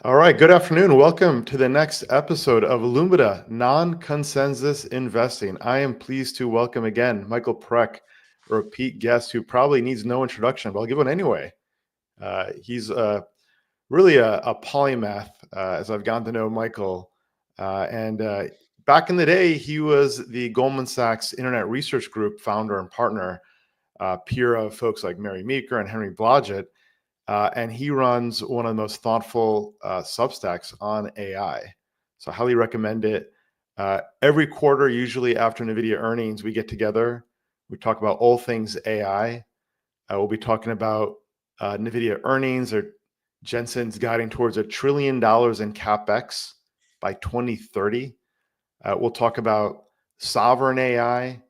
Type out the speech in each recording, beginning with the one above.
All right, good afternoon. Welcome to the next episode of Lumida Non-Consensus Investing. I am pleased to welcome again Michael Preck, a repeat guest who probably needs no introduction, but I'll give one anyway. He's really a polymath as I've gotten to know Michael. And back in the day, he was the Goldman Sachs Internet Research Group founder and partner, peer of folks like Mary Meeker and Henry Blodgett. And he runs one of the most thoughtful Substacks on AI. So I highly recommend it. Every quarter, usually after Nvidia earnings, we get together. We talk about all things AI. We'll be talking about Nvidia earnings, or Jensen's guiding towards $1 trillion in CapEx by 2030. We'll talk about sovereign AI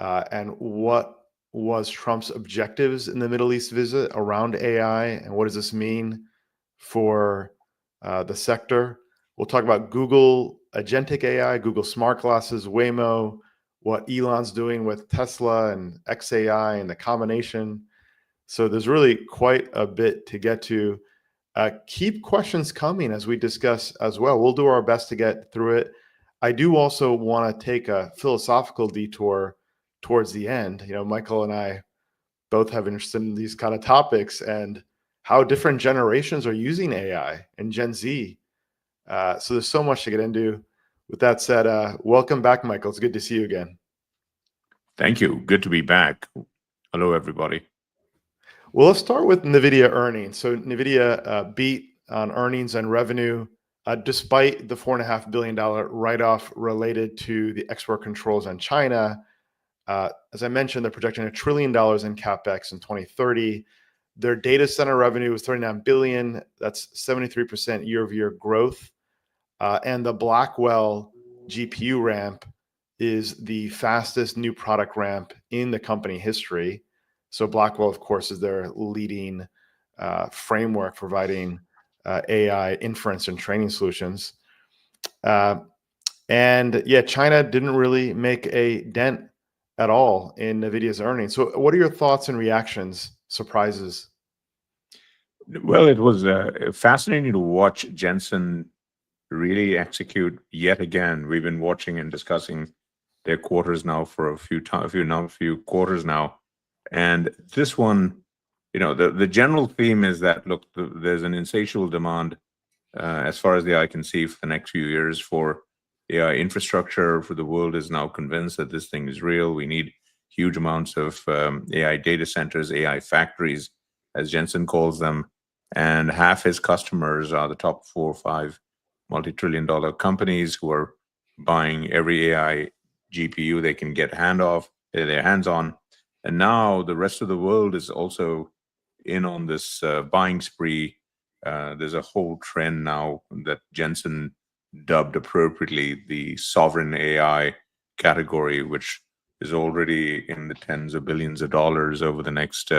and what was Trump's objectives in the Middle East visit around AI, and what does this mean for the sector. We'll talk about Google agentic AI, Google smart glasses, Waymo, what Elon's doing with Tesla and XAI and the combination. So there's really quite a bit to get to. Keep questions coming as we discuss as well. We'll do our best to get through it. I do also want to take a philosophical detour towards the end. You know, Michael and I both have interest in these kind of topics and how different generations are using AI and Gen Z. So there's so much to get into. With that said, welcome back, Michael. It's good to see you again. Thank you. Good to be back. Hello, everybody. Well, let's start with Nvidia earnings. So Nvidia beat on earnings and revenue, despite the $4.5 billion write-off related to the export controls on China. As I mentioned, they're projecting $1 trillion in CapEx in 2030. Their data center revenue was $39 billion. That's 73% year-over-year growth. And the Blackwell GPU ramp is the fastest new product ramp in the company history. So Blackwell, of course, is their leading framework providing AI inference and training solutions. And yeah, China didn't really make a dent at all in Nvidia's earnings. So what are your thoughts and reactions, surprises? Well, it was fascinating to watch Jensen really execute yet again. We've been watching and discussing their quarters now for a few quarters now. And this one, the general theme is that, look, there's an insatiable demand as far as the eye can see for the next few years for AI infrastructure. For the world is now convinced that this thing is real. We need huge amounts of AI data centers, AI factories, as Jensen calls them. And half his customers are the top 4 or 5 multi-trillion-dollar companies who are buying every AI GPU they can get their hands on. And now the rest of the world is also in on this buying spree. There's a whole trend now that Jensen dubbed appropriately the sovereign AI category, which is already in the tens of billions of dollars over the next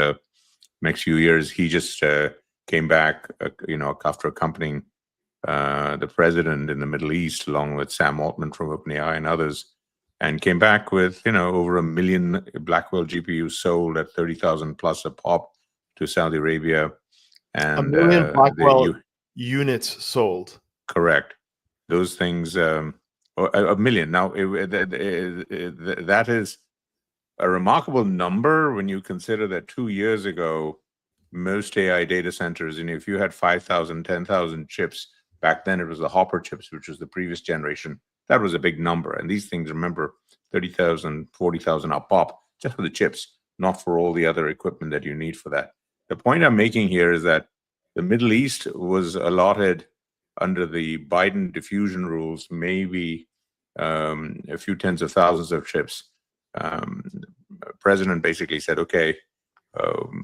few years. He just came back, after accompanying the president in the Middle East, along with Sam Altman from OpenAI and others, and came back with, over 1 million Blackwell GPUs sold at 30,000 plus a pop to Saudi Arabia. And 1 million Blackwell units sold. Correct. Those things, 1 million. Now, that is a remarkable number when you consider that 2 years ago, most AI data centers, and if you had 5,000, 10,000 chips, back then it was the Hopper chips, which was the previous generation. That was a big number. And these things, remember, 30,000, 40,000 a pop, just for the chips, not for all the other equipment that you need for that. The point I'm making here is that the Middle East was allotted under the Biden diffusion rules, maybe a few tens of thousands of chips. The president basically said, okay,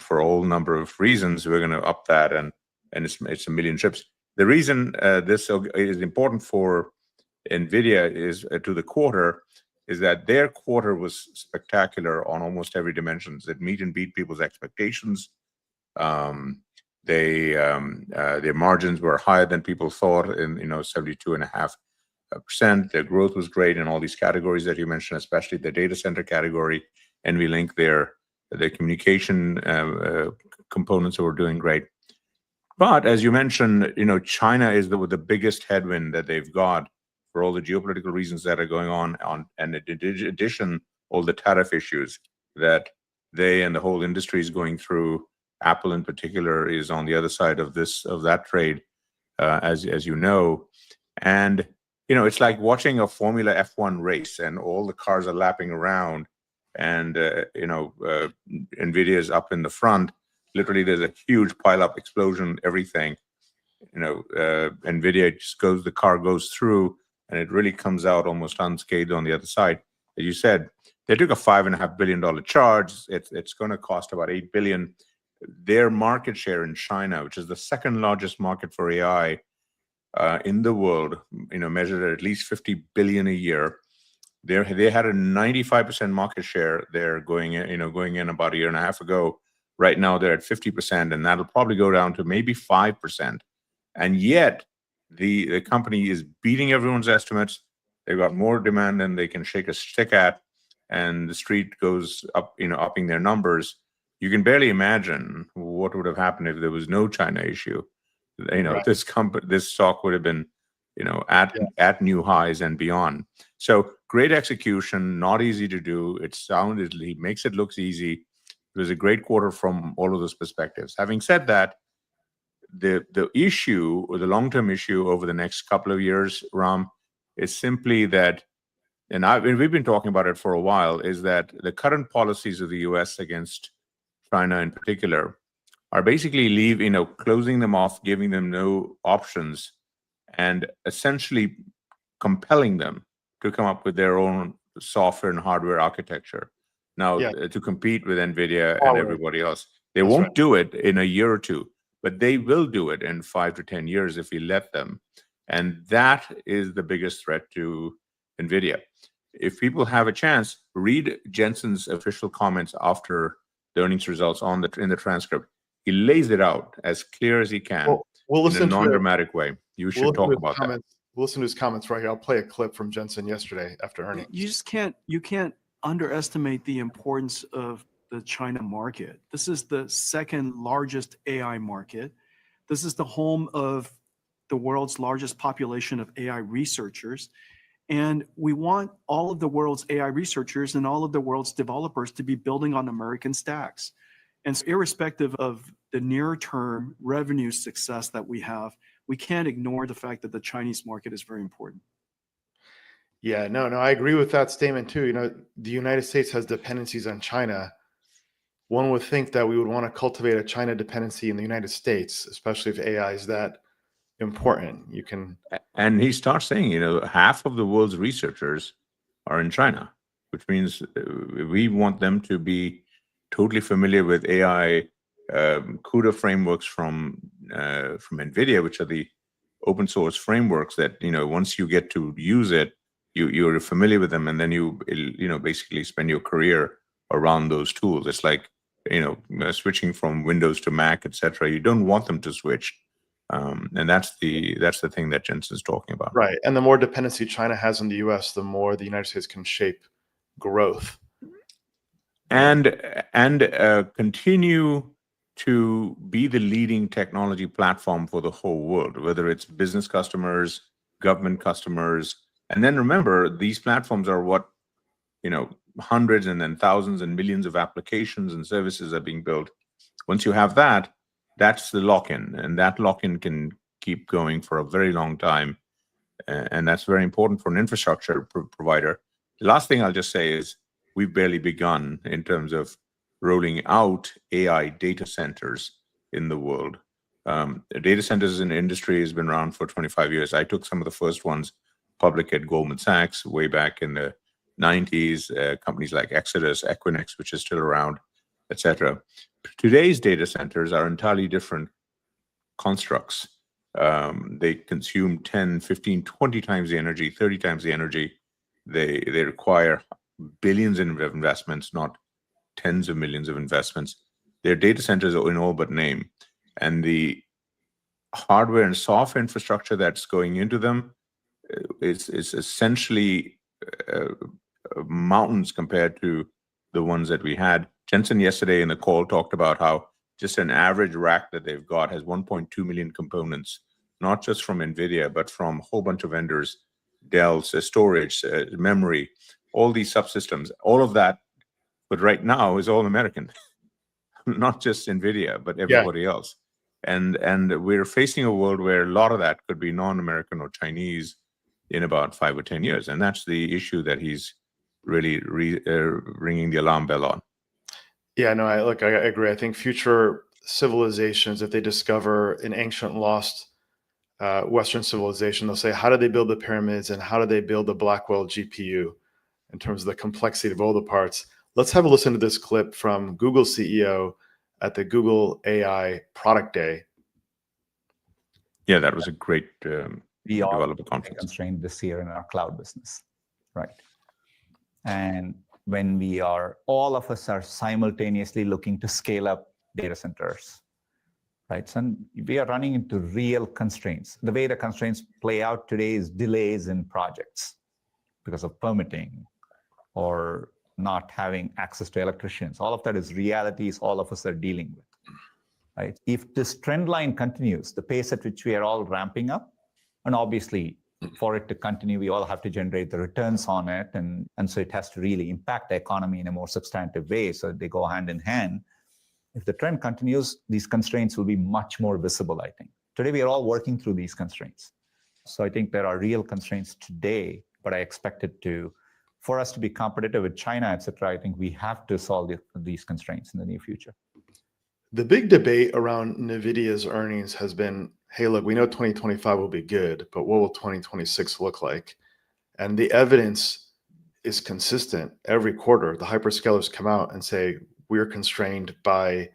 for a whole number of reasons, we're going to up that, and it's 1 million chips. The reason this is important for Nvidia is to the quarter is that their quarter was spectacular on almost every dimension. It meet and beat people's expectations. Their margins were higher than people thought, in 72.5%. Their growth was great in all these categories that you mentioned, especially the data center category. NVLink, their communication components were doing great. But as you mentioned, China is the biggest headwind that they've got for all the geopolitical reasons that are going on, and in addition, all the tariff issues that they and the whole industry is going through. Apple, in particular, is on the other side of that trade, as you know, and it's like watching a Formula F1 race, and all the cars are lapping around, and Nvidia is up in the front. Literally, there's a huge pile-up explosion, everything. Nvidia the car goes through, and it really comes out almost unscathed on the other side. As you said, they took a $5.5 billion charge. It's going to cost about $8 billion. Their market share in China, which is the second largest market for AI in the world, measured at least 50 billion a year. They had a 95% market share there going in about a year and a half ago. Right now they're at 50%, and that'll probably go down to maybe 5%. And yet the company is beating everyone's estimates. They've got more demand than they can shake a stick at, and the street goes up, upping their numbers. You can barely imagine what would have happened if there was no China issue. Right. This stock would have been, at new highs and beyond. So great execution, not easy to do. He makes it look easy. It was a great quarter from all of those perspectives. Having said that, the issue, or the long-term issue over the next couple of years, Ram, is simply that, and we've been talking about it for a while, is that the current policies of the US against China in particular are basically closing them off, giving them no options, and essentially compelling them to come up with their own software and hardware architecture. Now, to compete with Nvidia and everybody else. They won't do it in a year or two, but they will do it in 5 to 10 years if we let them. And that is the biggest threat to Nvidia. If people have a chance, read Jensen's official comments after the earnings results in the transcript. He lays it out as clear as he can in a non-dramatic way. You should talk about that. We'll listen to his comments right here. I'll play a clip from Jensen yesterday after earnings. You can't underestimate the importance of the China market. This is the second largest AI market. This is the home of the world's largest population of AI researchers. And we want all of the world's AI researchers and all of the world's developers to be building on American stacks. And so irrespective of the near-term revenue success that we have, we can't ignore the fact that the Chinese market is very important. Yeah, no, I agree with that statement too. The United States has dependencies on China. One would think that we would want to cultivate a China dependency in the United States, especially if AI is that important. And he starts saying, half of the world's researchers are in China, which means we want them to be totally familiar with AI CUDA frameworks from Nvidia, which are the open source frameworks that once you get to use it, you're familiar with them, and then you basically spend your career around those tools. It's like switching from Windows to Mac, etc. You don't want them to switch, and that's the thing that Jensen's talking about. Right, and the more dependency China has on the U.S., the more the United States can shape growth and continue to be the leading technology platform for the whole world, whether it's business customers, government customers. And then remember, these platforms are what, hundreds and then thousands and millions of applications and services are being built. Once you have that, that's the lock-in, and that lock-in can keep going for a very long time. And that's very important for an infrastructure provider. The last thing I'll just say is we've barely begun in terms of rolling out AI data centers in the world. Data centers in the industry has been around for 25 years. I took some of the first ones public at Goldman Sachs way back in the 90s, companies like Exodus, Equinix, which is still around, etc. Today's data centers are entirely different constructs. They consume 10, 15, 20 times the energy, 30 times the energy. They require billions in investments, not tens of millions of investments. Their data centers are in all but name. And the hardware and software infrastructure that's going into them is essentially mountains compared to the ones that we had. Jensen yesterday in the call talked about how just an average rack that they've got has 1.2 million components, not just from Nvidia, but from a whole bunch of vendors, Dell, storage, memory, all these subsystems, all of that. But right now is all American, not just Nvidia, but everybody else. And we're facing a world where a lot of that could be non-American or Chinese in about 5 or 10 years. And that's the issue that he's really ringing the alarm bell on. Yeah, no, I agree. I think future civilizations, if they discover an ancient lost Western civilization, they'll say, how did they build the pyramids and how did they build the Blackwell GPU in terms of the complexity of all the parts? Let's have a listen to this clip from Google CEO at the Google AI Product Day. Yeah, that was a great we are developer conference. Constrained this year in our cloud business, right? And when we are, all of us are simultaneously looking to scale up data centers, right? So we are running into real constraints. The way the constraints play out today is delays in projects because of permitting or not having access to electricians. All of that is realities all of us are dealing with, right? If this trend line continues, the pace at which we are all ramping up, and obviously for it to continue, we all have to generate the returns on it. And so it has to really impact the economy in a more substantive way. So they go hand in hand. If the trend continues, these constraints will be much more visible, I think. Today, we are all working through these constraints. So I think there are real constraints today, but I expect it to, for us to be competitive with China, et cetera, I think we have to solve these constraints in the near future. The big debate around Nvidia's earnings has been, hey, look, we know 2025 will be good, but what will 2026 look like? And the evidence is consistent. Every quarter, the hyperscalers come out and say, we're constrained by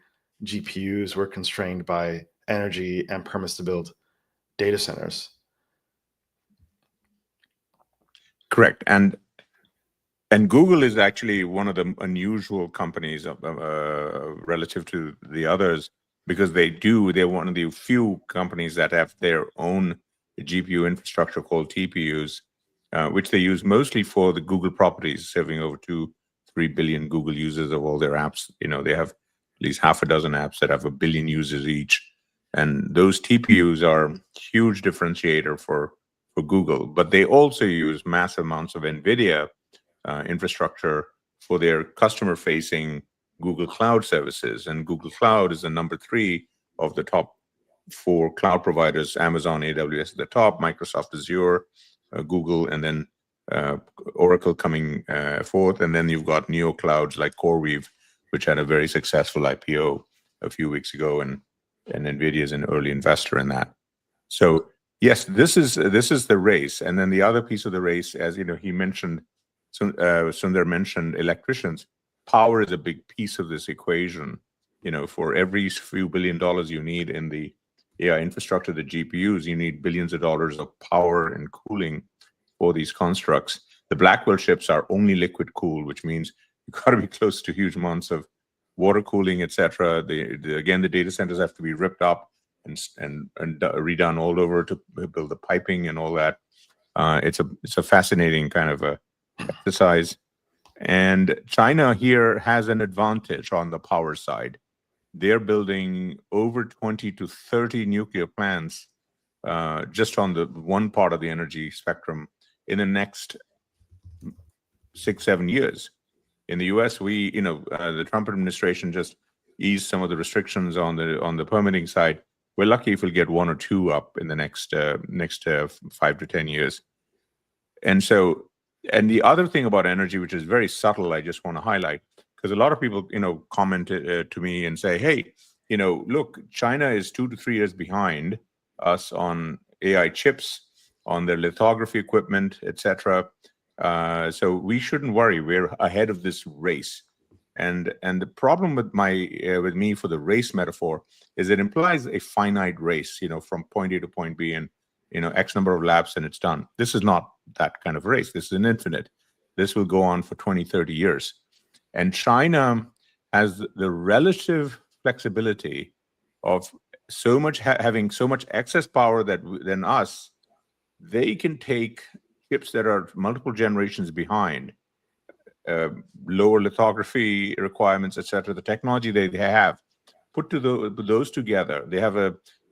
GPUs, we're constrained by energy and permits to build data centers. Correct. And Google is actually one of the unusual companies relative to the others, because they're one of the few companies that have their own GPU infrastructure called TPUs, which they use mostly for the Google properties, serving over 2-3 billion Google users of all their apps. You know, they have at least half a dozen apps that have 1 billion users each. And those TPUs are a huge differentiator for Google, but they also use massive amounts of Nvidia infrastructure for their customer-facing Google Cloud services. And Google Cloud is the number 3 of the top 4 cloud providers. Amazon AWS at the top, Microsoft Azure, Google, and then Oracle coming fourth. And then you've got neo clouds like CoreWeave, which had a very successful IPO a few weeks ago, and Nvidia is an early investor in that. So yes, this is the race. And then the other piece of the race, as you know, he mentioned, Sundar mentioned electricians. Power is a big piece of this equation. You know, for every few $1 billion you need in the AI infrastructure, the GPUs, you need billions of dollars of power and cooling for these constructs. The Blackwell chips are only liquid cooled, which means you've got to be close to huge amounts of water cooling, etc. Again, the data centers have to be ripped up and redone all over to build the piping and all that. It's a fascinating kind of a exercise. And China here has an advantage on the power side. They're building over 20 to 30 nuclear plants just on the one part of the energy spectrum in the next 6-7 years. In the US, the Trump administration just eased some of the restrictions on the permitting side. We're lucky if we'll get 1 or 2 up in the next 5 to 10 years. And so, and the other thing about energy, which is very subtle, I just want to highlight, because a lot of people, comment to me and say, hey, look, China is 2 to 3 years behind us on AI chips, on their lithography equipment, etc. So we shouldn't worry. We're ahead of this race. And the problem with me for the race metaphor is it implies a finite race, from point A to point B, and X number of laps and it's done. This is not that kind of race. This is an infinite. This will go on for 20, 30 years. And China has the relative flexibility of having so much excess power than us. They can take chips that are multiple generations behind, lower lithography requirements, etc. The technology they have, put those together, they have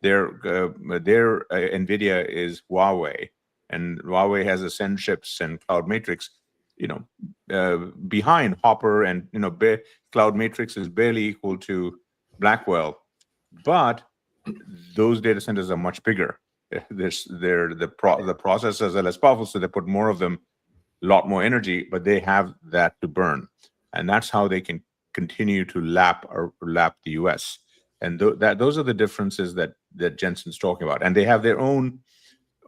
their Nvidia is Huawei, and Huawei has Ascend chips and Cloud Matrix. Behind Hopper, and Cloud Matrix is barely equal to Blackwell, but those data centers are much bigger. The processors are less powerful, so they put more of them, a lot more energy, but they have that to burn, and that's how they can continue to lap the US. And those are the differences that Jensen's talking about, and they have their own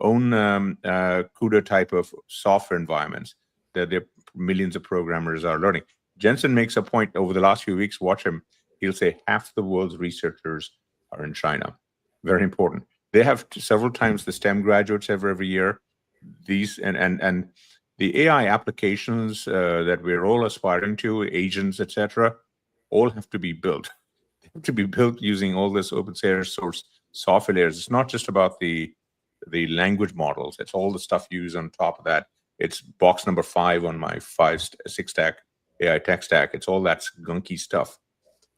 CUDA type of software environments that their millions of programmers are learning. Jensen makes a point over the last few weeks. Watch him. He'll say half the world's researchers are in China. Very important. They have several times the STEM graduates every year. These and the AI applications that we're all aspiring to, agents, etc., all have to be built. They have to be built using all this open source software layers. It's not just about the language models. It's all the stuff used on top of that. It's box number 5 on my 6 stack AI tech stack. It's all that gunky stuff.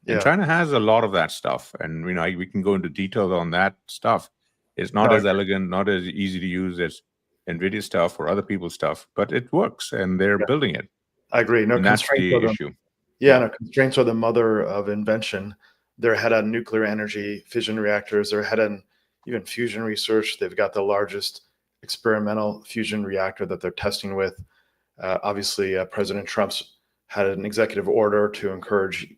And China has a lot of that stuff, and we can go into details on that stuff. It's not as elegant, not as easy to use as Nvidia stuff or other people's stuff, but it works, and they're building it. I agree. No, and that's the issue. No, constraints are the mother of invention. They're ahead on nuclear energy, fission reactors. They're ahead on even fusion research. They've got the largest experimental fusion reactor that they're testing with. Obviously, President Trump's had an executive order to encourage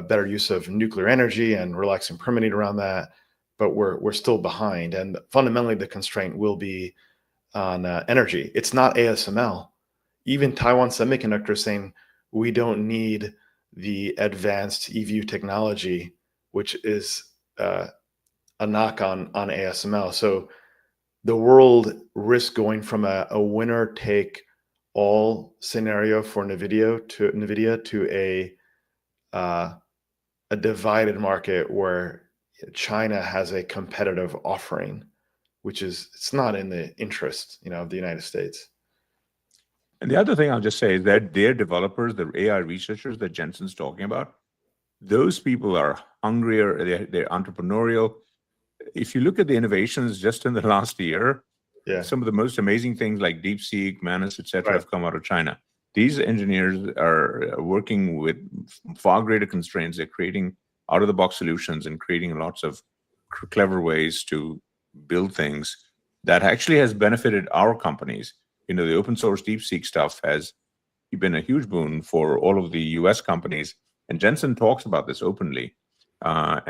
better use of nuclear energy and relaxing permitting around that, but we're still behind. And fundamentally, the constraint will be on energy. It's not ASML. Even Taiwan Semiconductor saying we don't need the advanced EVU technology, which is a knock on ASML. So the world risks going from a winner take all scenario for Nvidia to a divided market where China has a competitive offering, which is, it's not in the interest, of the United States. And the other thing I'll just say is that their developers, the AI researchers that Jensen's talking about, those people are hungrier, they're entrepreneurial. If you look at the innovations just in the last year, some of the most amazing things like DeepSeek, Manus, etc., have come out of China. These engineers are working with far greater constraints. They're creating out-of-the-box solutions and creating lots of clever ways to build things that actually has benefited our companies. The open source DeepSeek stuff has been a huge boon for all of the US companies. And Jensen talks about this openly. I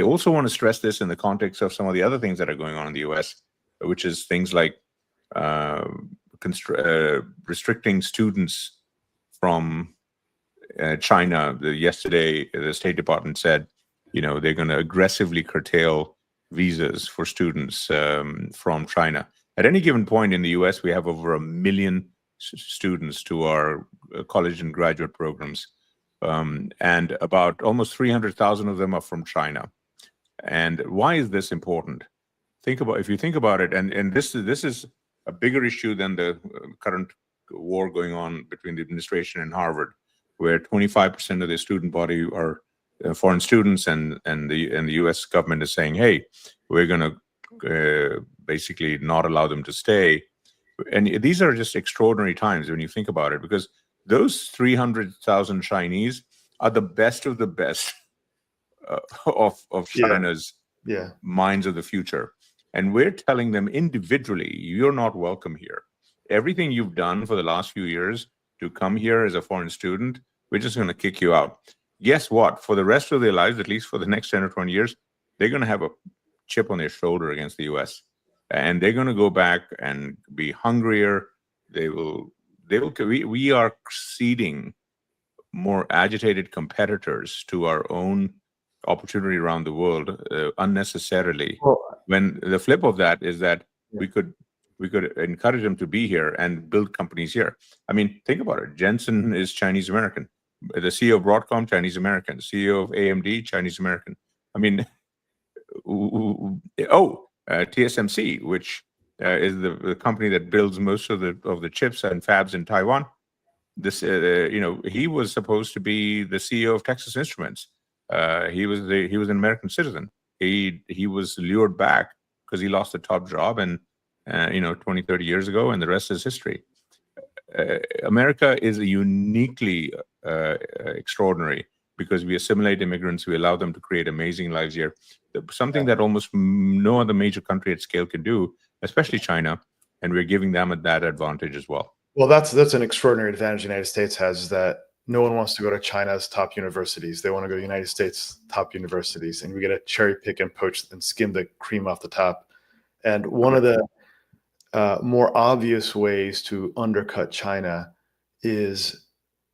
also want to stress this in the context of some of the other things that are going on in the US, which is things like restricting students from China. Yesterday, the State Department said, they're going to aggressively curtail visas for students from China. At any given point in the US, we have over 1 million students to our college and graduate programs. And about almost 300,000 of them are from China. And why is this important? If you think about it, and this is a bigger issue than the current war going on between the administration and Harvard, where 25% of the student body are foreign students, and the U.S. government is saying, hey, we're going to basically not allow them to stay. And these are just extraordinary times when you think about it, because those 300,000 Chinese are the best of the best of China's minds of the future. And we're telling them individually, you're not welcome here. Everything you've done for the last few years to come here as a foreign student, we're just going to kick you out. Guess what? For the rest of their lives, at least for the next 10 or 20 years, they're going to have a chip on their shoulder against the US. And they're going to go back and be hungrier. We are seeding more agitated competitors to our own opportunity around the world unnecessarily. When the flip of that is that we could encourage them to be here and build companies here. I mean, think about it. Jensen is Chinese American. The CEO of Broadcom, Chinese American. CEO of AMD, Chinese American. I mean, TSMC, which is the company that builds most of the chips and fabs in Taiwan. this, he was supposed to be the CEO of Texas Instruments. He was an American citizen. He was lured back because he lost the top job, and 20, 30 years ago, and the rest is history. America is uniquely extraordinary because we assimilate immigrants, we allow them to create amazing lives here. Something that almost no other major country at scale can do, especially China, and we're giving them that advantage as well. Well, that's an extraordinary advantage the United States has, is that no one wants to go to China's top universities. They want to go to the United States' top universities, and we get to cherry pick and poach and skim the cream off the top. And one of the more obvious ways to undercut China is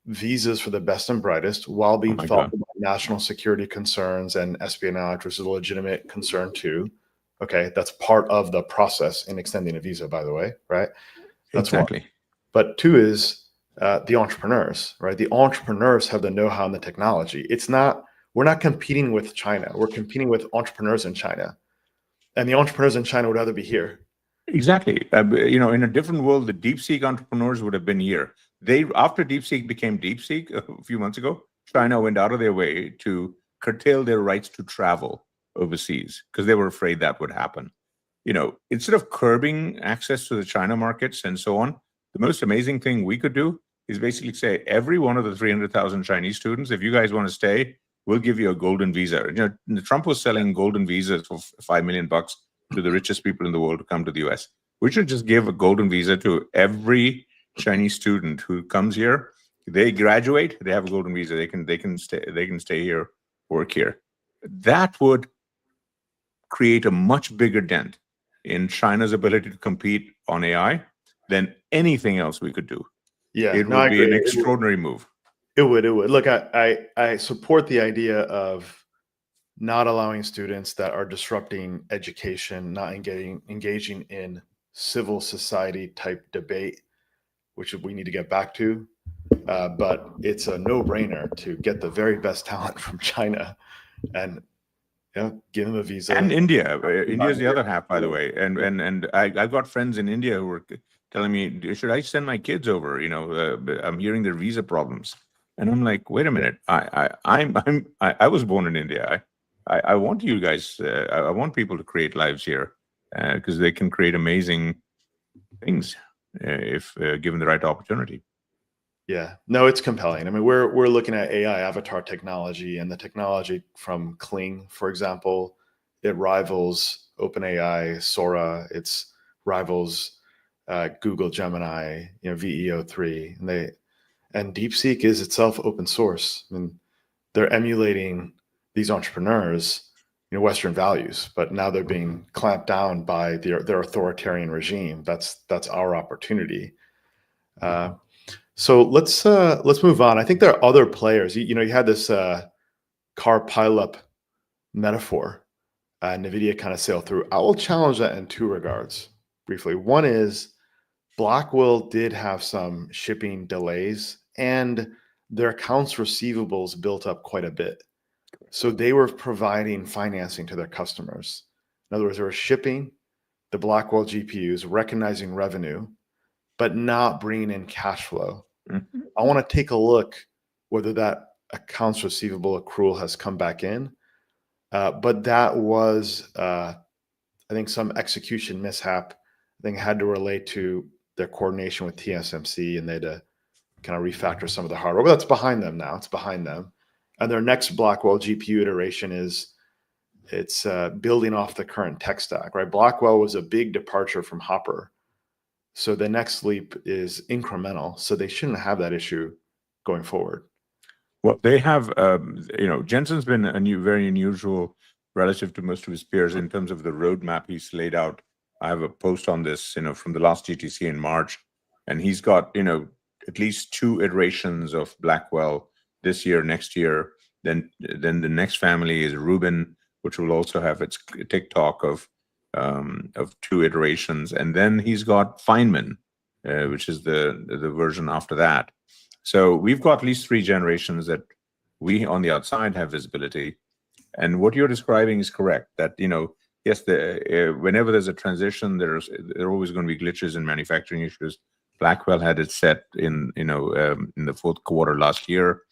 visas for the best and brightest, while being thoughtful about national security concerns and espionage, which is a legitimate concern too. Okay, that's part of the process in extending a visa, by the way, right? That's exactly. one. But two is the entrepreneurs, right? The entrepreneurs have the know-how and the technology. We're not competing with China. We're competing with entrepreneurs in China, and the entrepreneurs in China would rather be here. Exactly. In a different world, the DeepSeek entrepreneurs would have been here. After DeepSeek became DeepSeek a few months ago, China went out of their way to curtail their rights to travel overseas because they were afraid that would happen. Instead of curbing access to the China markets and so on, the most amazing thing we could do is basically say, every one of the 300,000 Chinese students, if you guys want to stay, we'll give you a golden visa. Trump was selling golden visas for $5 million to the richest people in the world to come to the US. We should just give a golden visa to every Chinese student who comes here. They graduate, they have a golden visa. They can stay here, work here. That would create a much bigger dent in China's ability to compete on AI than anything else we could do. Yeah, it would be an extraordinary move. It would. Look, I support the idea of not allowing students that are disrupting education, not engaging in civil society type debate, which we need to get back to. But it's a no-brainer to get the very best talent from China and give them a visa. And India. India is the other half, by the way. And I've got friends in India who are telling me, should I send my kids over? I'm hearing their visa problems. And I'm like, wait a minute. I was born in India. I want you guys, I want people to create lives here because they can create amazing things if given the right opportunity. Yeah, no, it's compelling. I mean, we're looking at AI avatar technology, and the technology from Kling, for example, it rivals OpenAI, Sora. It's rivals Google Gemini, VEO3, and DeepSeek is itself open source. I mean, they're emulating these entrepreneurs, Western values, but now they're being clamped down by their authoritarian regime. That's our opportunity. So let's move on. I think there are other players. You had this car pileup metaphor. Nvidia kind of sailed through. I will challenge that in two regards briefly. One is Blackwell did have some shipping delays, and their accounts receivables built up quite a bit. So they were providing financing to their customers. In other words, they were shipping the Blackwell GPUs, recognizing revenue, but not bringing in cash flow. Mm-hmm. I want to take a look whether that accounts receivable accrual has come back in. But that was, I think, some execution mishap. I think had to relate to their coordination with TSMC, and they had to kind of refactor some of the hardware. But that's behind them now. It's behind them. And their next Blackwell GPU iteration it's building off the current tech stack, right? Blackwell was a big departure from Hopper. So the next leap is incremental. So they shouldn't have that issue going forward. Well, they have, Jensen's been very unusual relative to most of his peers in terms of the roadmap he's laid out. I have a post on this, from the last GTC in March, and he's got, at least 2 iterations of Blackwell this year, next year. Then the next family is Rubin, which will also have its TikTok of 2 iterations, and then he's got Feynman, which is the version after that. So we've got at least 3 generations that we on the outside have visibility. And what you're describing is correct. That yes, whenever there's a transition, there are always going to be glitches and manufacturing issues. Blackwell had it set in in the fourth quarter last year.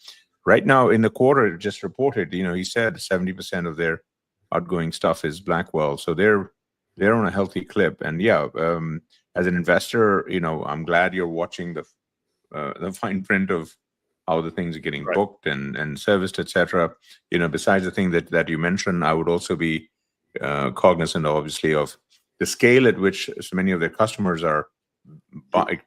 Right now, in the quarter it just reported, he said 70% of their outgoing stuff is Blackwell, so they're on a healthy clip. And yeah, as an investor, I'm glad you're watching the fine print of how the things are getting Right. booked and serviced, etc. Besides the thing that you mentioned, I would also be cognizant, obviously, of the scale at which so many of their customers are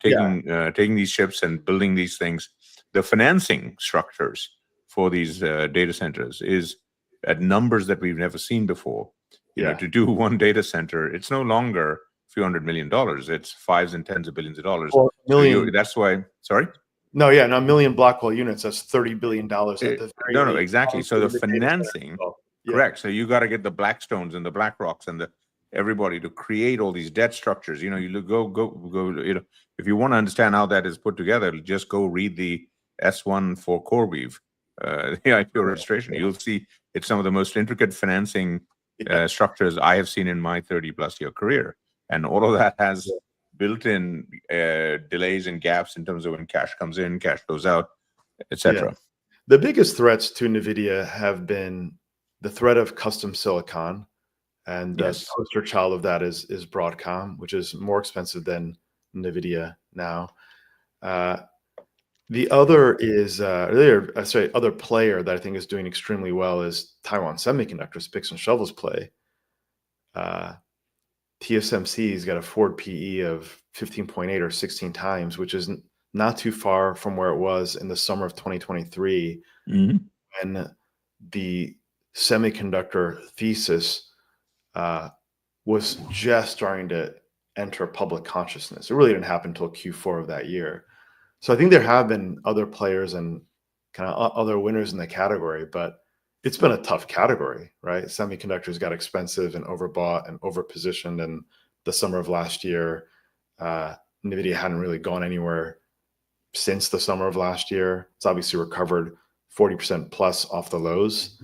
taking these chips and building these things. The financing structures for these data centers is at numbers that we've never seen before. To do one data center, it's no longer a few $100 million. It's fives and tens of billions of dollars. Well, million. That's why. Sorry. No, yeah, no, a million Blackwell units. That's $30 billion. At the very No, least. exactly. So the Obviously, data center financing, as well. Yeah. correct. So you got to get the Blackstones and the BlackRocks and everybody to create all these debt structures. Go. If you want to understand how that is put together, just go read the S1 for CoreWeave, the IPO registration. You'll see it's some of the most intricate financing structures I have seen in my 30+ year career, and all of that has built-in delays and gaps in terms of when cash comes in, cash goes out, etc. The biggest threats to Nvidia have been the threat of custom silicon, and the poster child of that is Broadcom, which is more expensive than Nvidia now. The other is other player that I think is doing extremely well is Taiwan Semiconductor's picks and shovels play. TSMC's got a forward PE of 15.8 or 16 times, which is not too far from where it was in the summer of 2023, when the semiconductor thesis was just starting to enter public consciousness. It really didn't happen until Q4 of that year. So I think there have been other players and kind of other winners in the category, but it's been a tough category, right? Semiconductors got expensive and overbought and overpositioned in the summer of last year. Nvidia hadn't really gone anywhere since the summer of last year. It's obviously recovered 40% plus off the lows.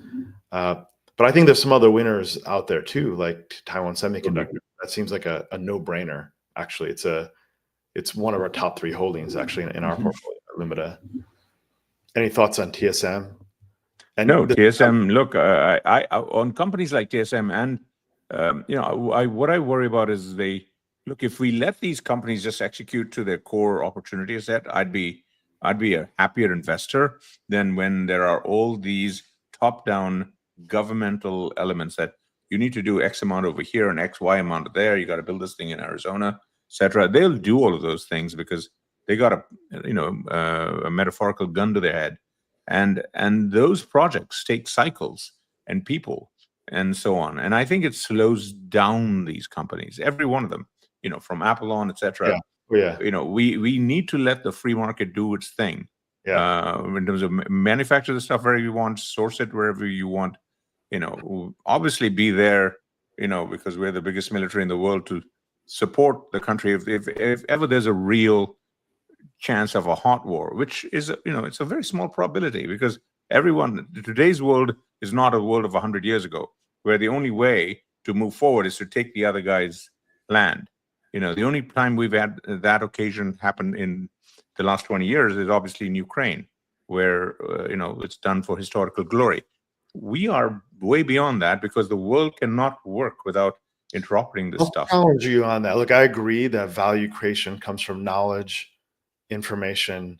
But I think there's some other winners out there too, like Taiwan Semiconductor. That seems like a no-brainer. Actually, it's one of our top 3 holdings actually in our portfolio at Lumida. Any thoughts on TSM? And no, TSM. Look, I on companies like TSM, and what I worry about is if we let these companies just execute to their core opportunity set, I'd be a happier investor than when there are all these top-down governmental elements that you need to do X amount over here and X, Y amount there. You got to build this thing in Arizona, etc. They'll do all of those things because they got a metaphorical gun to their head. And those projects take cycles and people and so on. And I think it slows down these companies, every one of them, from Apple on, etc. We need to let the free market do its thing. In terms of manufacture the stuff wherever you want, source it wherever you want, obviously be there, because we're the biggest military in the world to support the country. If ever there's a real chance of a hot war, which is it's a very small probability, because today's world is not a world of 100 years ago, where the only way to move forward is to take the other guy's land. The only time we've had that occasion happen in the last 20 years is obviously in Ukraine, where it's done for historical glory. We are way beyond that, because the world cannot work without interoperating this stuff. I'll challenge you on that. Look, I agree that value creation comes from knowledge, information,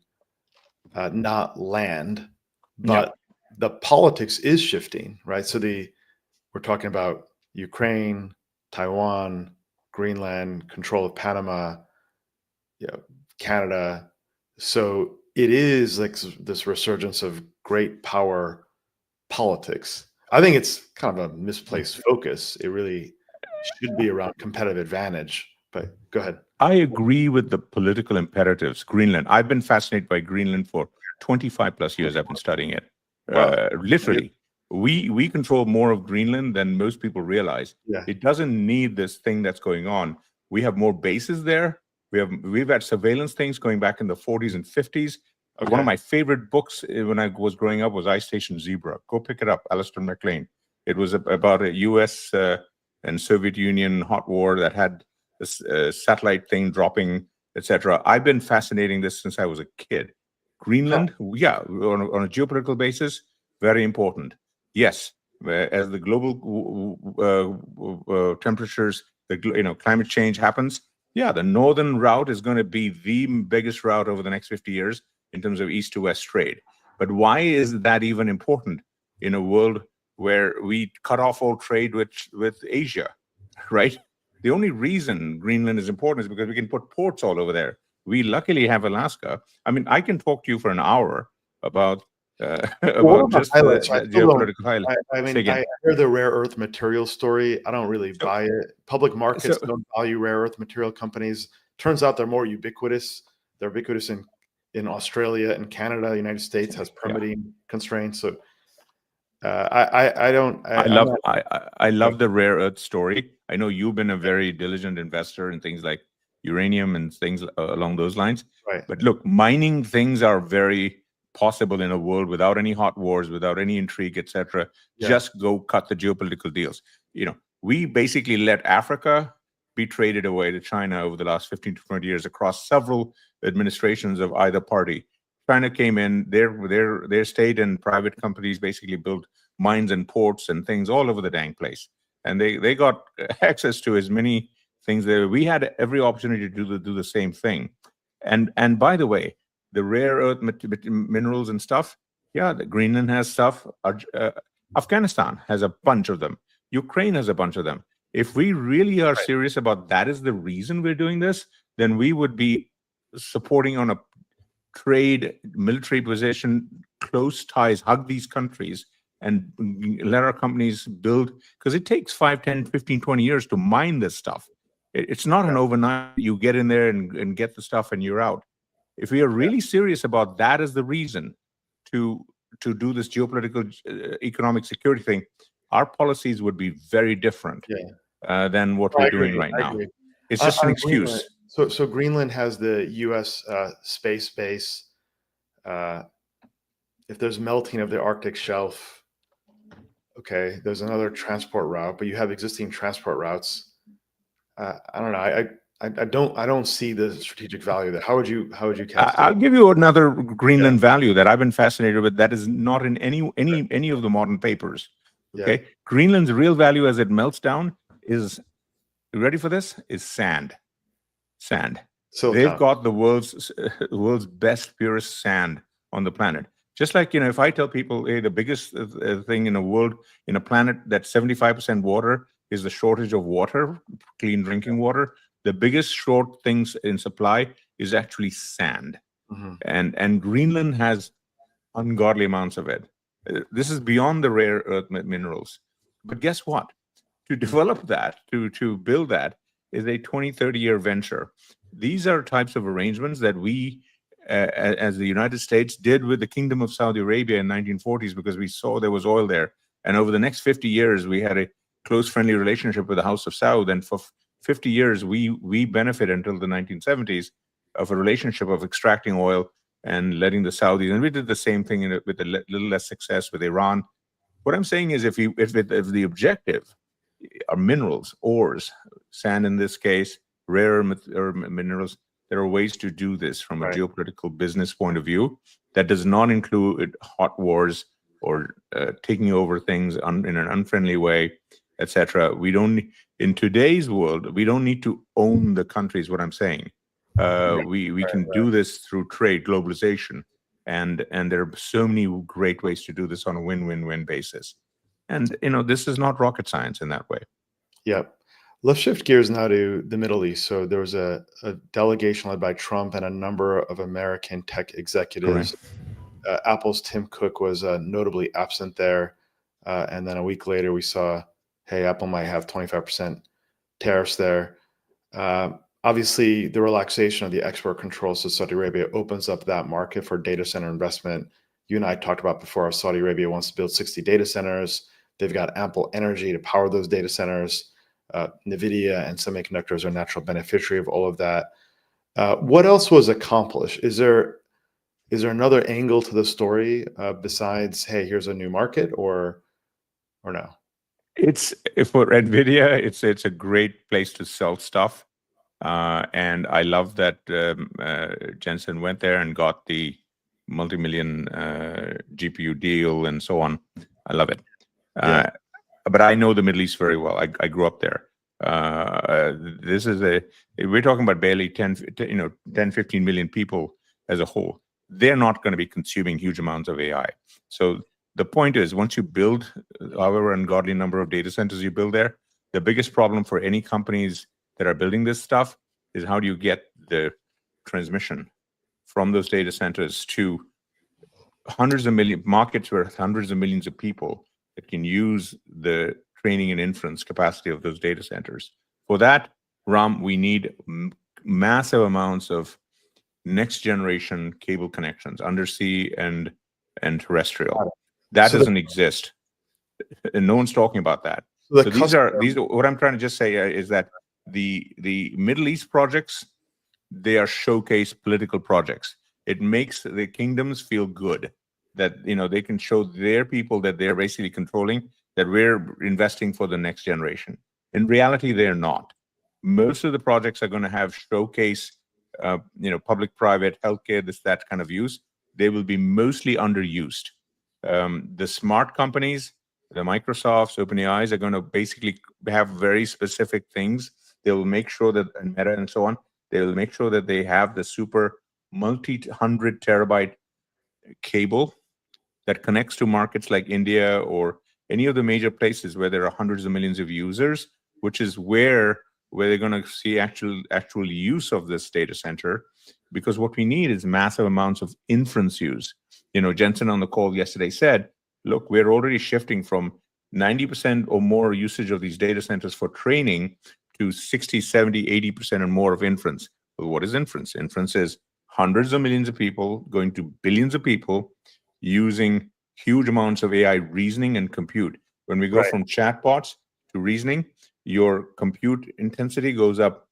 not land, but the politics is shifting, right? So we're talking about Ukraine, Taiwan, Greenland, control of Panama, Canada. So it is like this resurgence of great power politics. I think it's kind of a misplaced focus. It really should be around competitive advantage. But go ahead. I agree with the political imperatives. Greenland. I've been fascinated by Greenland for 25+ years. I've been studying it. Wow. Literally, we control more of Greenland than most people realize. It doesn't need this thing that's going on. We have more bases there. We've had surveillance things going back in the 40s and 50s. One of my favorite books when I was growing up was Ice Station Zebra. Go pick it up, Alistair MacLean. It was about a U.S. And Soviet Union hot war that had this satellite thing dropping etc. I've been fascinating this since I was a kid. Greenland, yeah, on a geopolitical basis, very important. Yes, as the global temperatures, climate change happens. Yeah, the northern route is going to be the biggest route over the next 50 years in terms of east to west trade. But why is that even important in a world where we cut off all trade with Asia, right? The only reason Greenland is important is because we can put ports all over there. We luckily have Alaska. I mean, I can talk to you for an hour about What about are the just highlights? I the still don't. geopolitical highlights. I Say mean, again. I hear the rare earth material story. I don't really So- buy it. Public markets so- don't value rare earth material companies. Turns out they're more ubiquitous. They're ubiquitous in Australia and Canada. United States has permitting constraints. So I don't. I I'm love not, I love the rare earth story. I know you've been a very diligent investor in things like uranium and things along those lines. right. But look, mining things are very possible in a world without any hot wars, without any intrigue, etc. Yeah. Just go cut the geopolitical deals. We basically let Africa be traded away to China over the last 15 to 20 years across several administrations of either party. China came in, their state and private companies basically built mines and ports and things all over the dang place. And they got access to as many things there. We had every opportunity to do the same thing. And by the way, the rare earth minerals and stuff, yeah, the Greenland has stuff. Afghanistan has a bunch of them. Ukraine has a bunch of them. If we really are serious about that is the reason we're doing this, then we would be supporting on a trade, military position, close ties, hug these countries and let our companies build, because it takes 5, 10, 15, 20 years to mine this stuff. It's not an overnight, you get in there and get the stuff and you're out. If we are really serious about that as the reason to do this geopolitical economic security thing, our policies would be very different than what we're doing right now. It's just an excuse. Greenland, so Greenland has the U.S. Space base. If there's melting of the Arctic shelf, okay, there's another transport route, but you have existing transport routes. I don't know. I don't see the strategic value there. How would you cast I'll it? give you another Greenland value that I've been fascinated with that is not in any of the modern papers. Okay, Greenland's real value as it melts down is, you ready for this? Is sand. They've got the world's best, purest sand on the planet. Just like, if I tell people, hey, the biggest thing in a planet that's 75% water is the shortage of water, clean drinking water. The biggest short things in supply is actually sand. Mm-hmm. And Greenland has ungodly amounts of it. This is beyond the rare earth minerals. But guess what? To develop that, to build that, is a 20, 30-year venture. These are types of arrangements that we, as the United States, did with the Kingdom of Saudi Arabia in 1940s because we saw there was oil there. And over the next 50 years, we had a close, friendly relationship with the House of Saud. And for 50 years, we benefited until the 1970s of a relationship of extracting oil and letting the Saudis. And we did the same thing with a little less success with Iran. What I'm saying is if the objective are minerals, ores, sand in this case, rare minerals, there are ways to do this from a geopolitical business point of view that does not include hot wars or taking over things in an unfriendly way, etc. We don't, in today's world, we don't need to own the countries, what I'm saying. We can do this through trade, globalization, and there are so many great ways to do this on a win-win-win basis. And this is not rocket science in that way. Yep. Let's shift gears now to the Middle East. So there was a delegation led by Trump and a number of American tech executives. Apple's Tim Cook was notably absent there. And then a week later, we saw, hey, Apple might have 25% tariffs there. Obviously, the relaxation of the export controls to Saudi Arabia opens up that market for data center investment. You and I talked about before, Saudi Arabia wants to build 60 data centers. They've got ample energy to power those data centers. Nvidia and semiconductors are natural beneficiary of all of that. What else was accomplished? Is there another angle to the story besides, hey, here's a new market, or no? It's for Nvidia. It's a great place to sell stuff. And I love that Jensen went there and got the multi-million GPU deal and so on. I love it. Yeah. But I know the Middle East very well. I grew up there. This is we're talking about barely 10, 15 million people as a whole. They're not going to be consuming huge amounts of AI. So the point is, once you build however ungodly number of data centers you build there, the biggest problem for any companies that are building this stuff is how do you get the transmission from those data centers to hundreds of million markets where hundreds of millions of people that can use the training and inference capacity of those data centers. For that, Ram, we need massive amounts of next generation cable connections, undersea and terrestrial. That doesn't exist, and no one's talking about that. So these are what I'm trying to just say is that the Middle East projects, they are showcase political projects. It makes the kingdoms feel good that they can show their people that they're basically controlling, that we're investing for the next generation. In reality, they're not. Most of the projects are going to have showcase, public-private, healthcare, that kind of use. They will be mostly underused. The smart companies, the Microsofts, OpenAIs, are going to basically have very specific things. They will make sure that, and Meta and so on, they will make sure that they have the super multi-100 terabyte cable that connects to markets like India or any of the major places where there are hundreds of millions of users, which is where they're going to see actual use of this data center. Because what we need is massive amounts of inference use. Jensen on the call yesterday said, look, we're already shifting from 90% or more usage of these data centers for training to 60, 70, 80% and more of inference. Well, what is inference? Inference is hundreds of millions of people going to billions of people using huge amounts of AI reasoning and compute. When we go from chatbots to reasoning, your compute intensity goes up